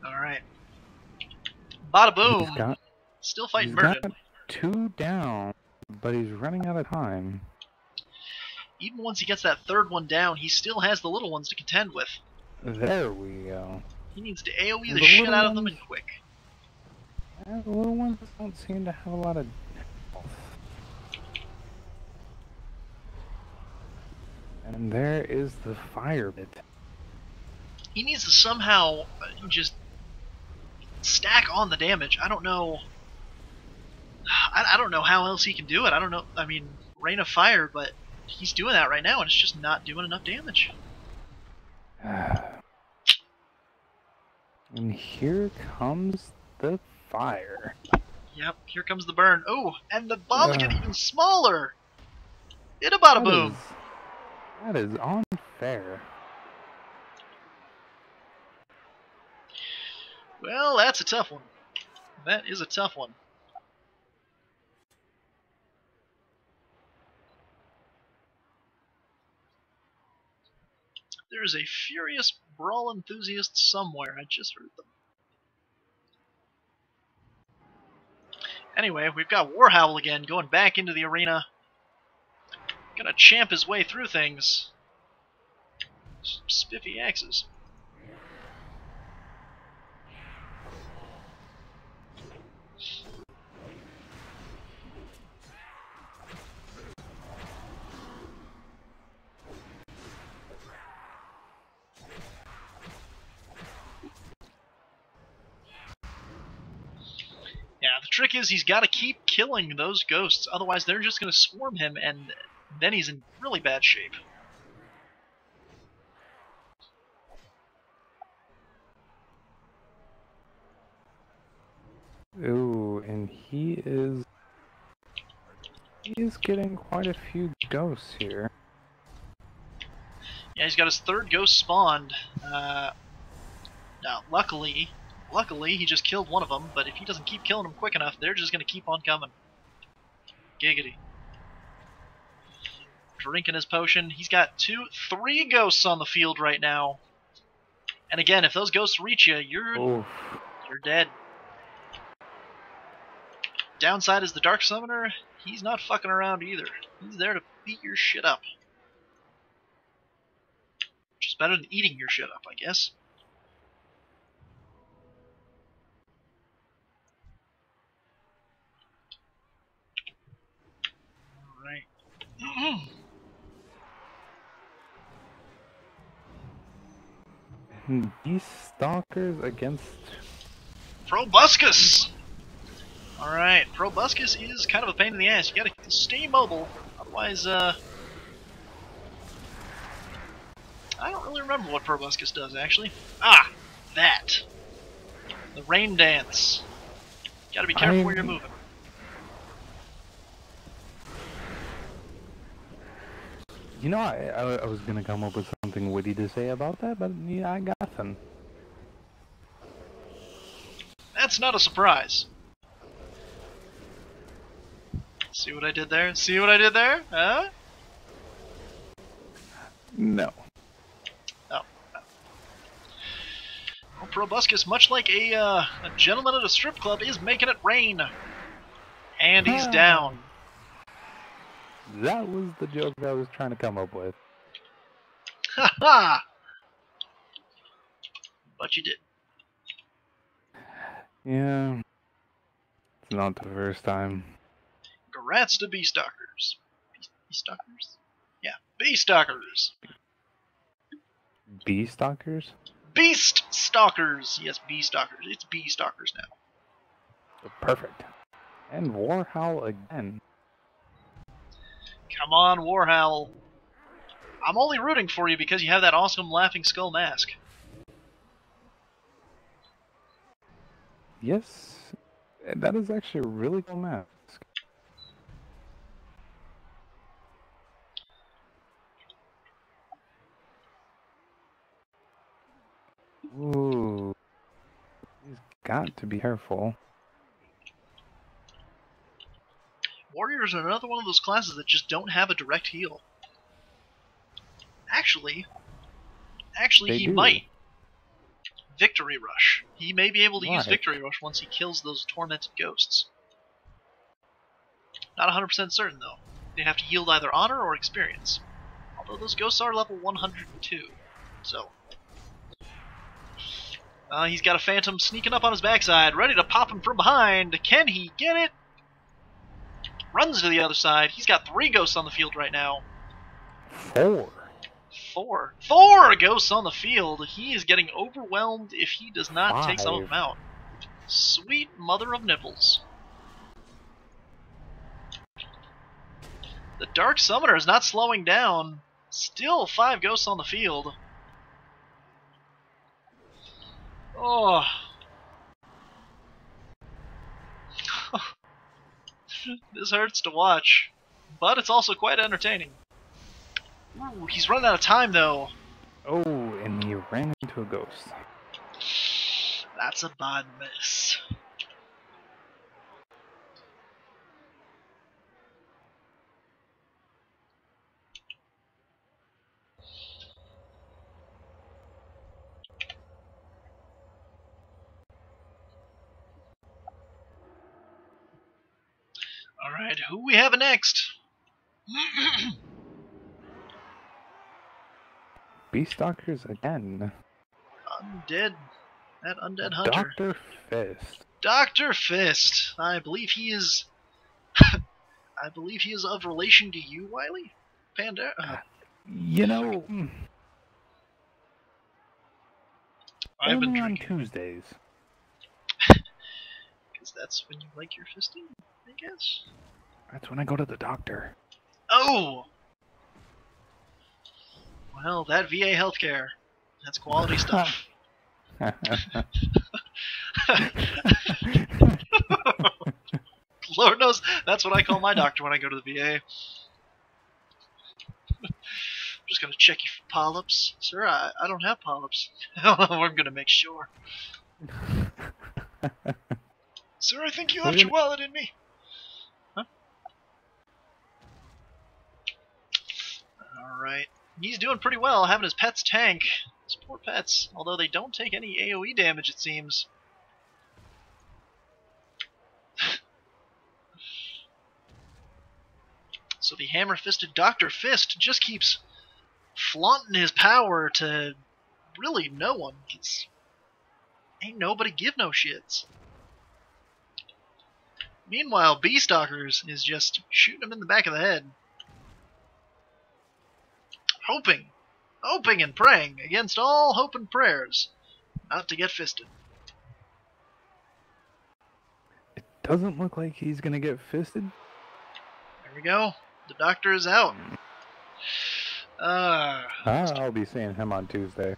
Alright. Bada Boom! Still fighting Murden. He's got 2 down, but he's running out of time. even once he gets that third one down, he still has the little ones to contend with. There we go. He needs to AoE the shit out of them and quick. The little ones don't seem to have a lot of health. And there is the fire bit. He needs to somehow just stack on the damage. I don't know. I don't know how else he can do it. I don't know. I mean, Rain of Fire, but he's doing that right now, and it's just not doing enough damage. And here comes the fire. Yep, here comes the burn. Oh, and the bombs get even smaller. Hit about a boom. That is unfair. Well, that's a tough one. That is a tough one. There's a furious brawl enthusiast somewhere. I just heard them. Anyway, we've got Warhowl again going back into the arena. Gonna champ his way through things. Spiffy axes. Yeah, the trick is he's got to keep killing those ghosts, otherwise they're just going to swarm him, and then he's in really bad shape. Ooh, and he is getting quite a few ghosts here. Yeah, he's got his third ghost spawned. Now, luckily, he just killed one of them, but if he doesn't keep killing them quick enough, they're just going to keep on coming. Giggity. Drinking his potion. He's got 3 ghosts on the field right now. And again, if those ghosts reach you, you're dead. Downside is the Dark Summoner. He's not fucking around either. He's there to beat your shit up. Which is better than eating your shit up, I guess. Alright. These stalkers against Proboscis! Alright, Proboscis is kind of a pain in the ass. You gotta stay mobile, otherwise, I don't really remember what Proboscis does, actually. Ah! That! The rain dance. Gotta be careful where you're moving. You know, I was gonna come up with something witty to say about that, but yeah, I got nothing. That's not a surprise. See what I did there? See what I did there? Huh? No. Oh. Well, Proboscis, much like a gentleman at a strip club, is making it rain. And he's down. That was the joke I was trying to come up with. Ha ha! But you did. Yeah. It's not the first time. Congrats to Beastalkers. Beastalkers? Yeah, Beastalkers. Beastalkers? Beast Stalkers! Yes, Beastalkers. It's Beastalkers now. Perfect. And Warhowl again. Come on, Warhowl. I'm only rooting for you because you have that awesome Laughing Skull mask. Yes, that is actually a really cool mask. Ooh, he's got to be careful. Warriors are another one of those classes that just don't have a direct heal. Actually, he might. Victory Rush. He may be able to use Victory Rush once he kills those tormented ghosts. Not 100% certain, though. They have to yield either honor or experience. Although those ghosts are level 102. So. He's got a phantom sneaking up on his backside, ready to pop him from behind. Can he get it? Runs to the other side. He's got 3 ghosts on the field right now. 4 ghosts on the field. He is getting overwhelmed if he does not take some of them out. Sweet mother of nipples. The Dark Summoner is not slowing down. Still 5 ghosts on the field. Oh. This hurts to watch, but it's also quite entertaining. Ooh, he's running out of time, though. Oh, and he ran into a ghost. That's a bad miss. Alright, who we have next? Beast Stalkers again. Undead. That undead hunter. Dr. Fist. Dr. Fist. I believe he is... I believe he is of relation to you, Wily? Panda? You know... I've been only on drinking. Tuesdays. Because that's when you like your fisting, I guess? That's when I go to the doctor. Oh! Well, that VA healthcare. That's quality stuff. Lord knows, that's what I call my doctor when I go to the VA. I'm just gonna check you for polyps. Sir, I don't have polyps. I'm gonna make sure. Sir, I think you left your wallet in me. Huh? Alright. He's doing pretty well, having his pets tank. His poor pets. Although they don't take any AoE damage, it seems. So the hammer-fisted Dr. Fist just keeps flaunting his power to really no one. Ain't nobody give no shits. Meanwhile, Beastalkers is just shooting him in the back of the head. Hoping and praying against all hope and prayers not to get fisted. It doesn't look like he's gonna get fisted. There we go. The doctor is out. I'll be seeing him on Tuesday.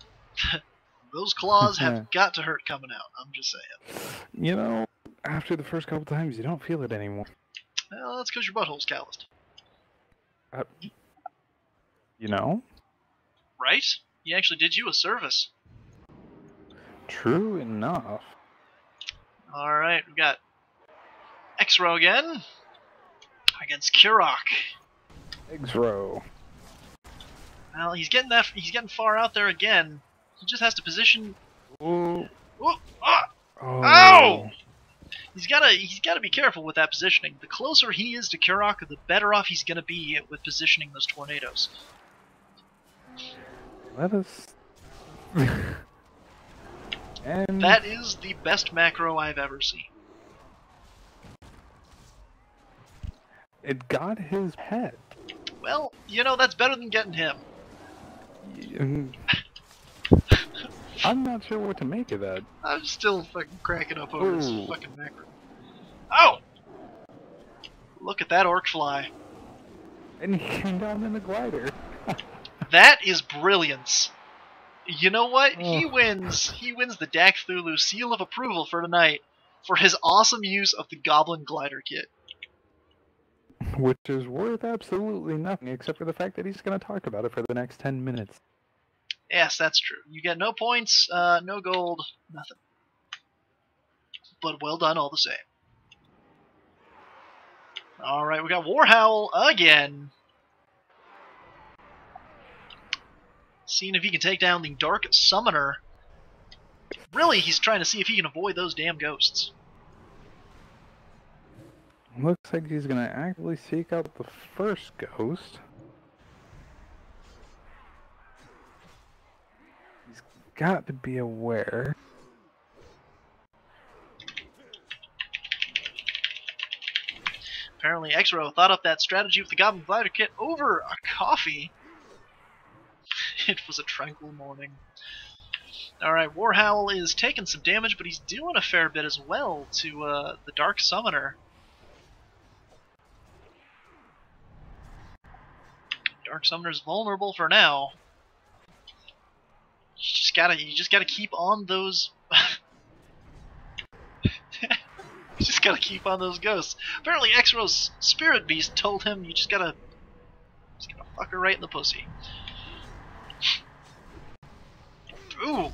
Those claws have got to hurt coming out. I'm just saying. You know, after the first couple times, you don't feel it anymore. Well, that's because your butthole's calloused. You know? Right? He actually did you a service. True enough. Alright, we got X-Row again. Against Kurok. X-Row. Well, he's getting far out there again. He just has to position. Ooh. Ooh, ah! Oh. Ow! He's gotta be careful with that positioning. The closer he is to Kurok, the better off he's gonna be with positioning those tornadoes. Let us. And that is the best macro I've ever seen. It got his head. Well, you know, that's better than getting him. I'm not sure what to make of that. I'm still fucking cracking up over this fucking macro. Oh! Look at that orc fly. And he came down in the glider. That is brilliance. You know what? He wins the Dak Cthulhu seal of approval for tonight for his awesome use of the Goblin Glider Kit. Which is worth absolutely nothing except for the fact that he's going to talk about it for the next 10 minutes. Yes, that's true. You get no points, no gold, nothing. But well done all the same. Alright, we got Warhowl again. Seeing if he can take down the Dark Summoner. Really, he's trying to see if he can avoid those damn ghosts. Looks like he's going to actively seek out the first ghost. got to be aware. Apparently X-Row thought up that strategy with the Goblin Glider Kit over a coffee. It was a tranquil morning. Alright, Warhowl is taking some damage, but he's doing a fair bit as well to the Dark Summoner. Dark Summoner's vulnerable for now. You just gotta keep on those you just gotta keep on those ghosts. Apparently X-Row's Spirit Beast told him you just gotta fuck her right in the pussy. Ooh.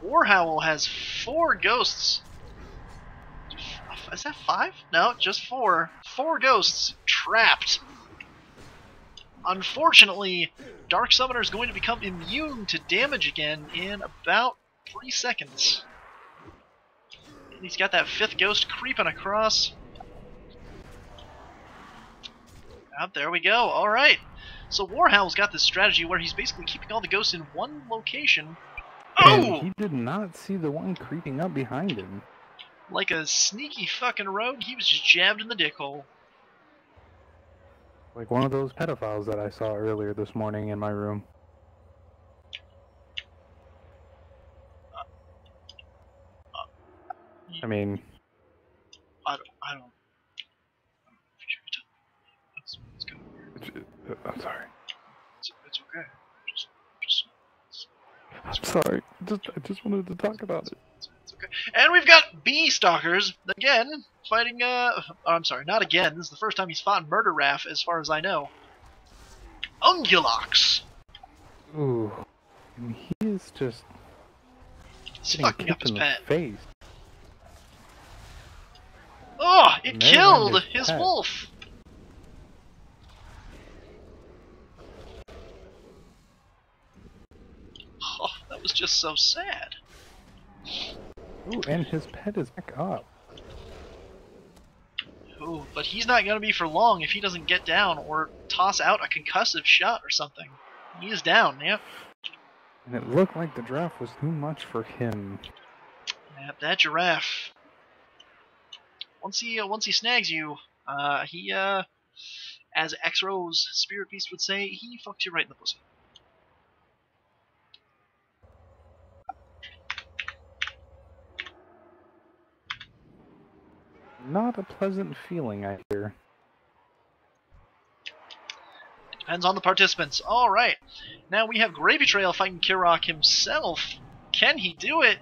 Warhowl has 4 ghosts. Is that 5? No, just 4. 4 ghosts trapped. Unfortunately, Dark Summoner is going to become immune to damage again in about 3 seconds. And he's got that 5th ghost creeping across. There we go. Alright. So Warhowl's got this strategy where he's basically keeping all the ghosts in one location. And Oh! he did not see the one creeping up behind him. Like a sneaky fucking rogue, he was just jabbed in the dick hole. Like one of those pedophiles that I saw earlier this morning in my room. I mean... I don't... I'm sorry. It's okay. I'm sorry. I just wanted to talk about it. It's okay. And we've got Bee Stalkers again fighting. I'm sorry, not again. This is the first time he's fought Murder Raff, as far as I know. Ungulox. Ooh, and he is just He's fucking up his pet. Face. Oh, it killed his pet. wolf. Oh, that was just so sad. Ooh, and his pet is back up. Ooh, but he's not going to be for long if he doesn't get down or toss out a concussive shot or something. He is down, yep. And it looked like the draft was too much for him. Yep, that giraffe. Once he snags you, he as X-Row's Spirit Beast would say, he fucked you right in the pussy. Not a pleasant feeling, I hear. Depends on the participants. Alright. Now we have Gravy Trail fighting Kirok himself. Can he do it?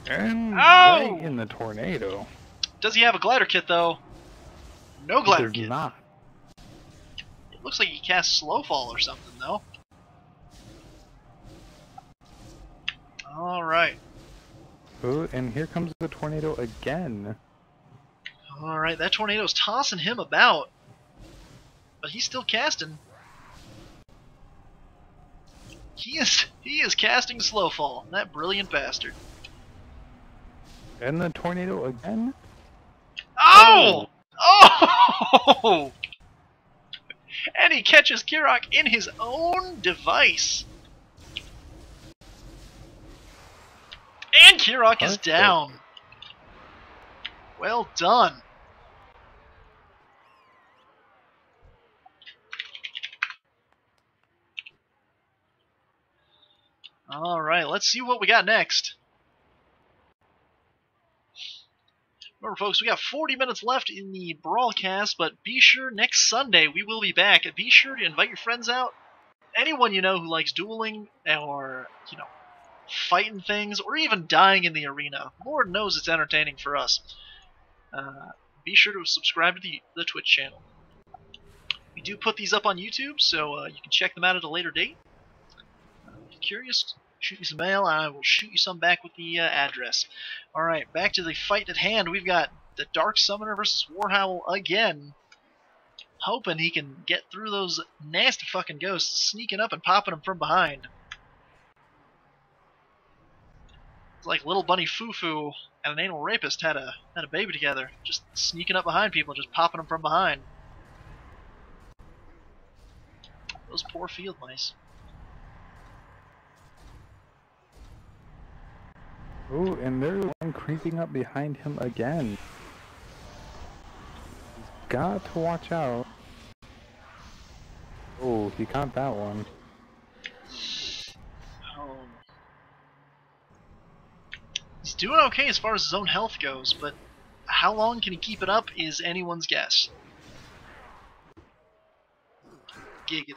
And right in the tornado. Does he have a glider kit, though? No glider kit. Does not. It looks like he casts Slow Fall or something, though. Alright. Ooh, and here comes the tornado again. Alright, that tornado's tossing him about. But he's still casting. He is casting Slow Fall, that brilliant bastard. And the tornado again? Oh! Oh! And he catches Kirok in his own device. And Kirok is down. Well done. Alright, let's see what we got next. Remember, folks, we got 40 minutes left in the Brawl-Cast, but be sure next Sunday we will be back. Be sure to invite your friends out. Anyone you know who likes dueling or, you know, fighting things, or even dying in the arena. Lord knows it's entertaining for us. Be sure to subscribe to the Twitch channel. We do put these up on YouTube, so you can check them out at a later date. If you're curious, shoot me some mail, and I will shoot you some back with the address. Alright, back to the fight at hand. We've got the Dark Summoner versus Warhowl again. Hoping he can get through those nasty fucking ghosts, sneaking up and popping them from behind. It's like Little Bunny Foo-Foo and an anal rapist had a baby together, just sneaking up behind people, just popping them from behind. Those poor field mice. Oh, and there's one creeping up behind him again. He's got to watch out. Oh, he caught that one. Oh. He's doing okay as far as his own health goes, but how long can he keep it up is anyone's guess. Giggity.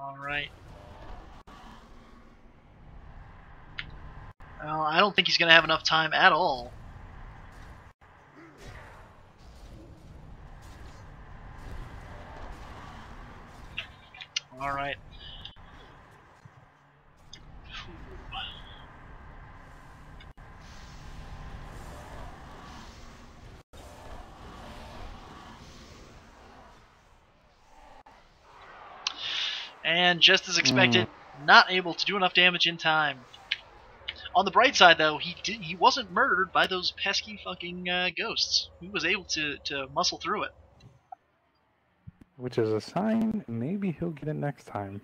Alright. Well, I don't think he's going to have enough time at all. Alright. And just as expected, not able to do enough damage in time. On the bright side, though, he wasn't murdered by those pesky fucking ghosts. He was able to muscle through it. Which is a sign maybe he'll get it next time.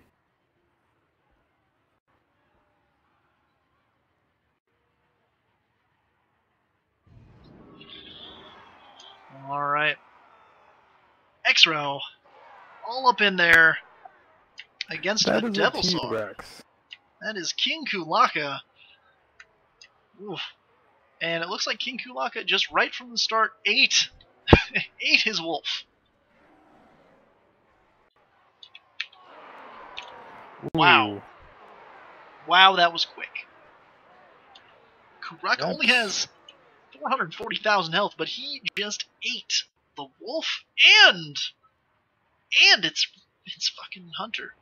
Alright. X-Row. All up in there. Against a Devil Sword. That is King Kulaka. Oof. And it looks like King Kulaka just right from the start ate his wolf. Ooh. Wow. Wow, that was quick. Kulaka only has 440,000 health, but he just ate the wolf and its fucking hunter.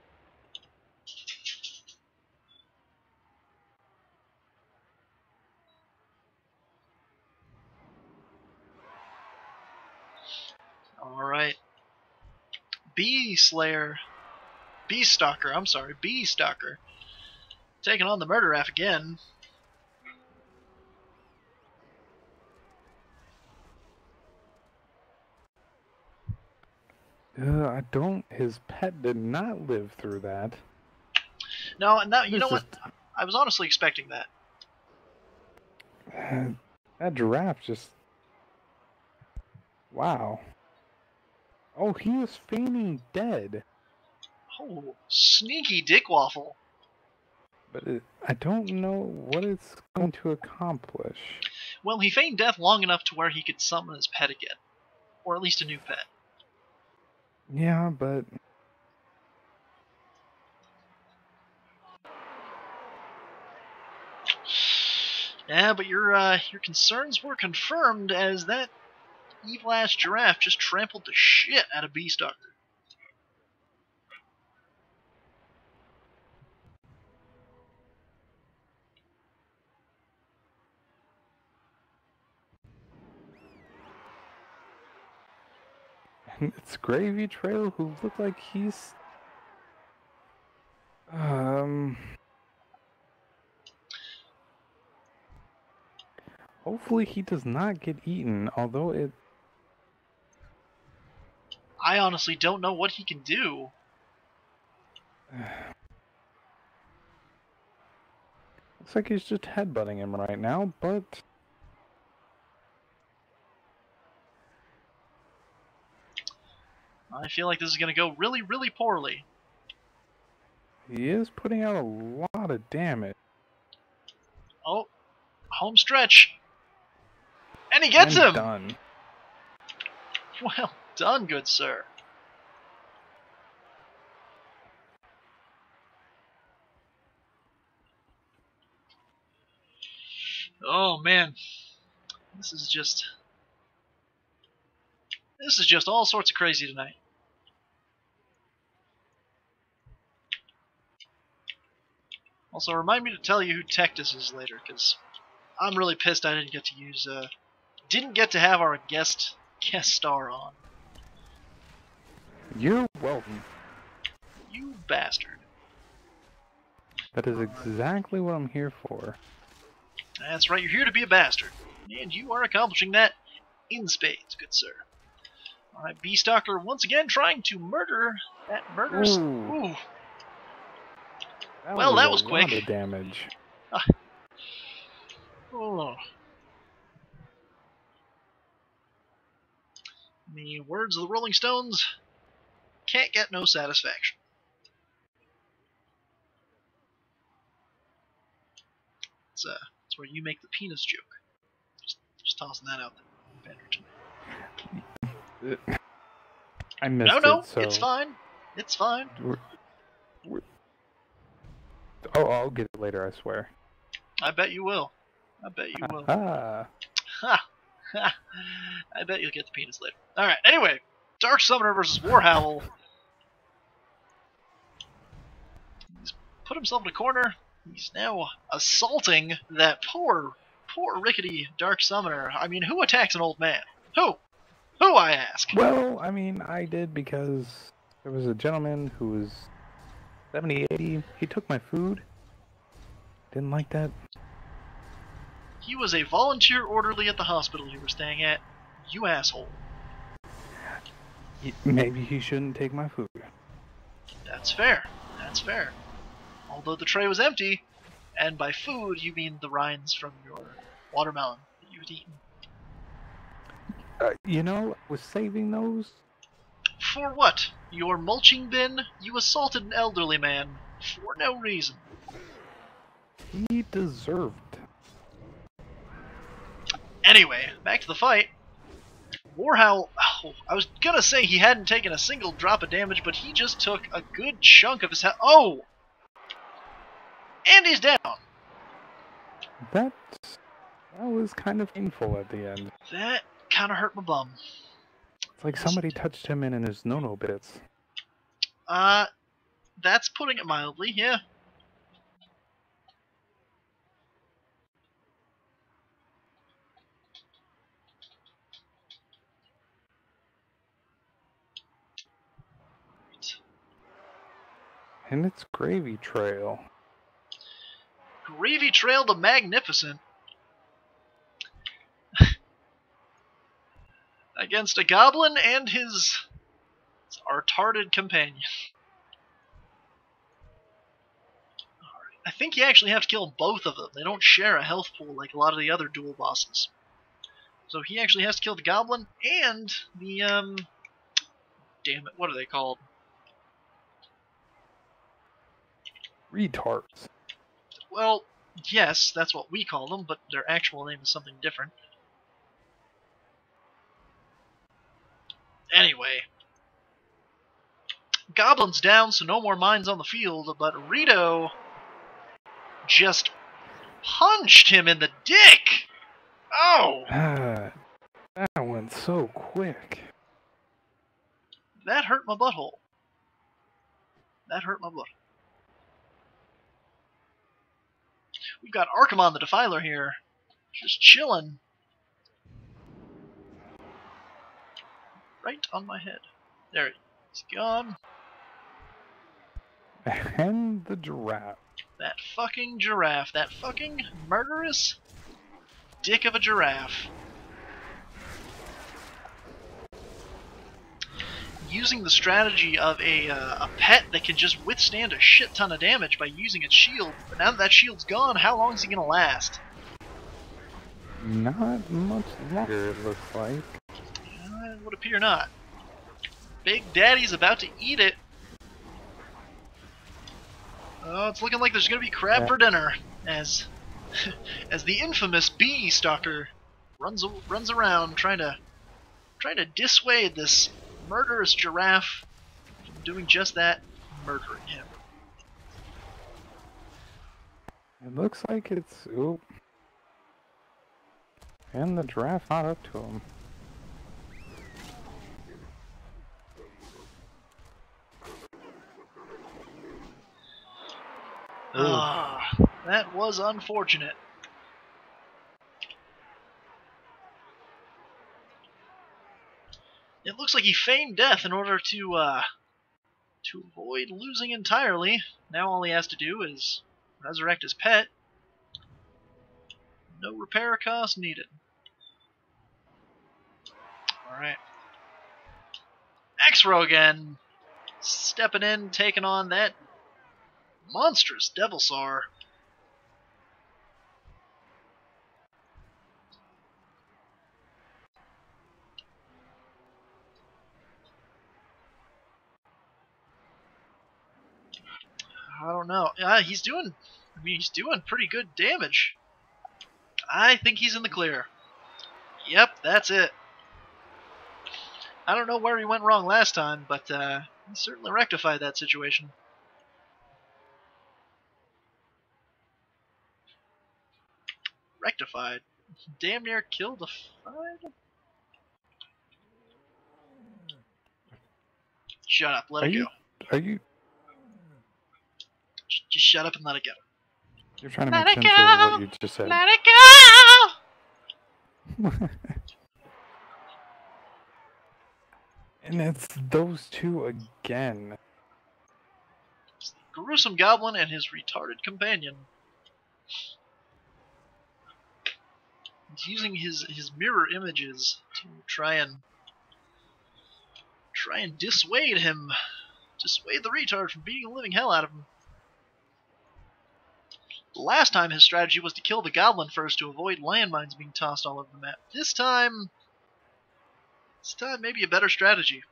Alright. Beestalker. Taking on the Murder Raff again. His pet did not live through that. No, and that, you know what? I was honestly expecting that. That giraffe just... Wow. Oh, he was feigning dead. Oh, sneaky dick waffle. But I don't know what it's going to accomplish. Well, he feigned death long enough to where he could summon his pet again. Or at least a new pet. Yeah, but... Yeah, but your concerns were confirmed as that evil-ass giraffe just trampled the shit out of Beestalker. It's Gravy Trail who looked like he's... Hopefully he does not get eaten, although it... I honestly don't know what he can do. Looks like he's just headbutting him right now, but... I feel like this is going to go really, really poorly. He is putting out a lot of damage. Oh, home stretch. And he gets him! Done. Well done, good sir. Oh man, this is just all sorts of crazy tonight. Also, remind me to tell you who Tectus is later, because I'm really pissed I didn't get to use didn't get to have our guest star on. You're welcome. You bastard. That is exactly what I'm here for. That's right, you're here to be a bastard. And you are accomplishing that in spades, good sir. Alright, B-Stalker once again trying to murder that murderous... Ooh. Well, that was quick. A lot of damage. Oh. In the words of the Rolling Stones, can't get no satisfaction. It's where you make the penis joke. Just tossing that out there. I missed no, it, so... it's fine. It's fine. Oh, I'll get it later, I swear. I bet you will. I bet you will. Ah. Ha! Ha! I bet you'll get the penis later. Alright, anyway. Dark Summoner versus Warhowl. He's put himself in a corner. He's now assaulting that poor rickety Dark Summoner. I mean, who attacks an old man? Who? Who, I ask? Well, I mean, I did because there was a gentleman who was 70, 80. He took my food. Didn't like that. He was a volunteer orderly at the hospital you were staying at. You asshole. Maybe he shouldn't take my food. That's fair. That's fair. Although the tray was empty, and by food you mean the rinds from your watermelon that you had eaten. You know, I was saving those. For what? Your mulching bin? You assaulted an elderly man for no reason. He deserved. Anyway, back to the fight. Warhowl, I was gonna say he hadn't taken a single drop of damage, but he just took a good chunk of his health. Oh! And he's down! That was kind of painful at the end. That kind of hurt my bum. It's like somebody touched him in his no-no bits. That's putting it mildly, yeah. And it's Gravy Trail. Gravy Trail the Magnificent. Against a goblin and his retarded companion. Alright. I think you actually have to kill both of them. They don't share a health pool like a lot of the other dual bosses. So he actually has to kill the goblin and the, damn it, what are they called? Retards. Well, yes, that's what we call them, but their actual name is something different. Anyway. Goblin's down, so no more mines on the field, but Rito just punched him in the dick! Oh! That went so quick. That hurt my butthole. That hurt my butthole. We've got Archimon the Defiler here, just chilling. Right on my head. There he's gone. And the giraffe. That fucking giraffe. That fucking murderous dick of a giraffe. Using the strategy of a pet that can just withstand a shit ton of damage by using its shield. But now that that shield's gone, how long is he gonna last? Not much longer, it looks like. It would appear not. Big Daddy's about to eat it. Oh, it's looking like there's gonna be crab for dinner as as the infamous bee stalker runs around trying to dissuade this murderous giraffe from doing just that, murdering him. It looks like it's... Oop. And the giraffe not up to him. Ah, that was unfortunate. It looks like he feigned death in order to avoid losing entirely. Now all he has to do is Resurrect his pet. No repair cost needed. Alright. X-Rogan stepping in, taking on that monstrous Devilsaur. I don't know. He's doing pretty good damage. I think he's in the clear. Yep, that's it. I don't know where he went wrong last time, but he certainly rectified that situation. Rectified. Damn near killed the fight. Shut up, let it go. Are you? Just shut up and let it go. You're trying to make sense of what you just said. Let it go! And it's those two again. Gruesome Goblin and his retarded companion. He's using his mirror images to try and dissuade him. Dissuade the retard from beating the living hell out of him. Last time his strategy was to kill the goblin first to avoid landmines being tossed all over the map. This time maybe a better strategy.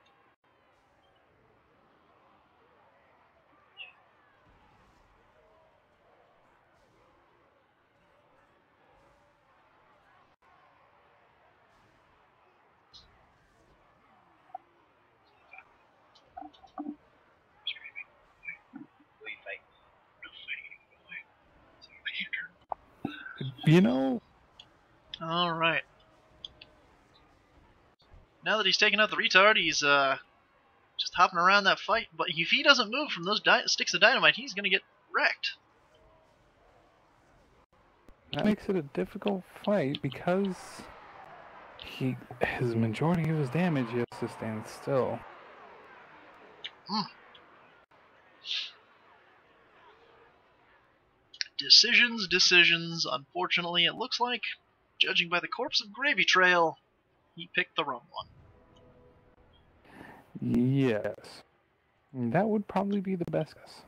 You know? Alright. Now that he's taken out the retard, he's just hopping around that fight. But if he doesn't move from those sticks of dynamite, he's going to get wrecked. That makes it a difficult fight because his majority of his damage he has to stand still. Decisions. Unfortunately, it looks like, judging by the corpse of Gravy Trail, he picked the wrong one. Yes. That would probably be the best guess.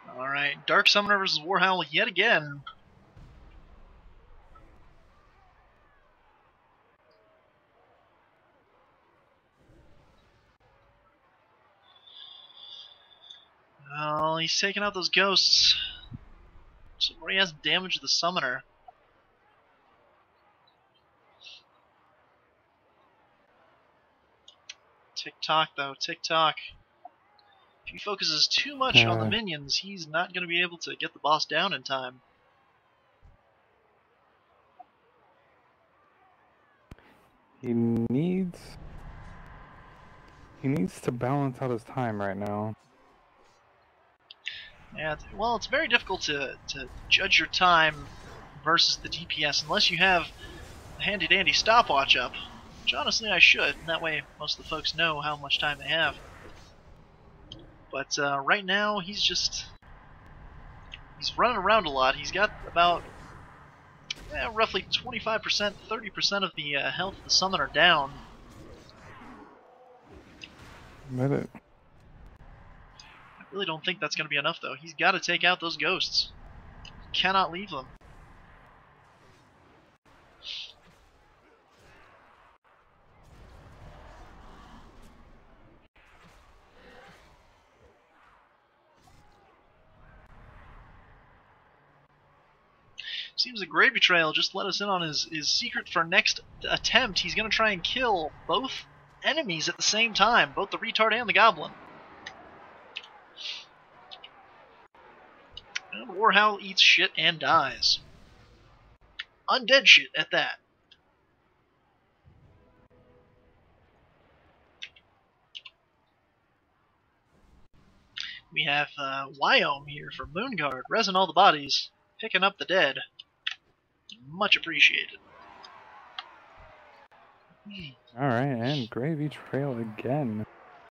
Alright, Dark Summoner versus Warhowl yet again. Well, he's taking out those ghosts. So where he has damaged the summoner. Tick-tock, though. Tick-tock. If he focuses too much on the minions, he's not going to be able to get the boss down in time. He needs to balance out his time right now. Yeah, well, it's very difficult to judge your time versus the DPS unless you have a handy-dandy stopwatch up. Which honestly I should, and that way most of the folks know how much time they have. But right now he's running around a lot. He's got about roughly 25%, 30% of the health of the summoner down. I really don't think that's going to be enough, though. He's got to take out those ghosts. He cannot leave them. Seems the Gravy Trail just let us in on his secret for next attempt. He's going to try and kill both enemies at the same time, both the retard and the goblin. And Warhowl eats shit and dies. Undead shit at that. We have Wyome here from Moonguard, resin all the bodies, picking up the dead. Much appreciated. Alright, and Gravy Trail again.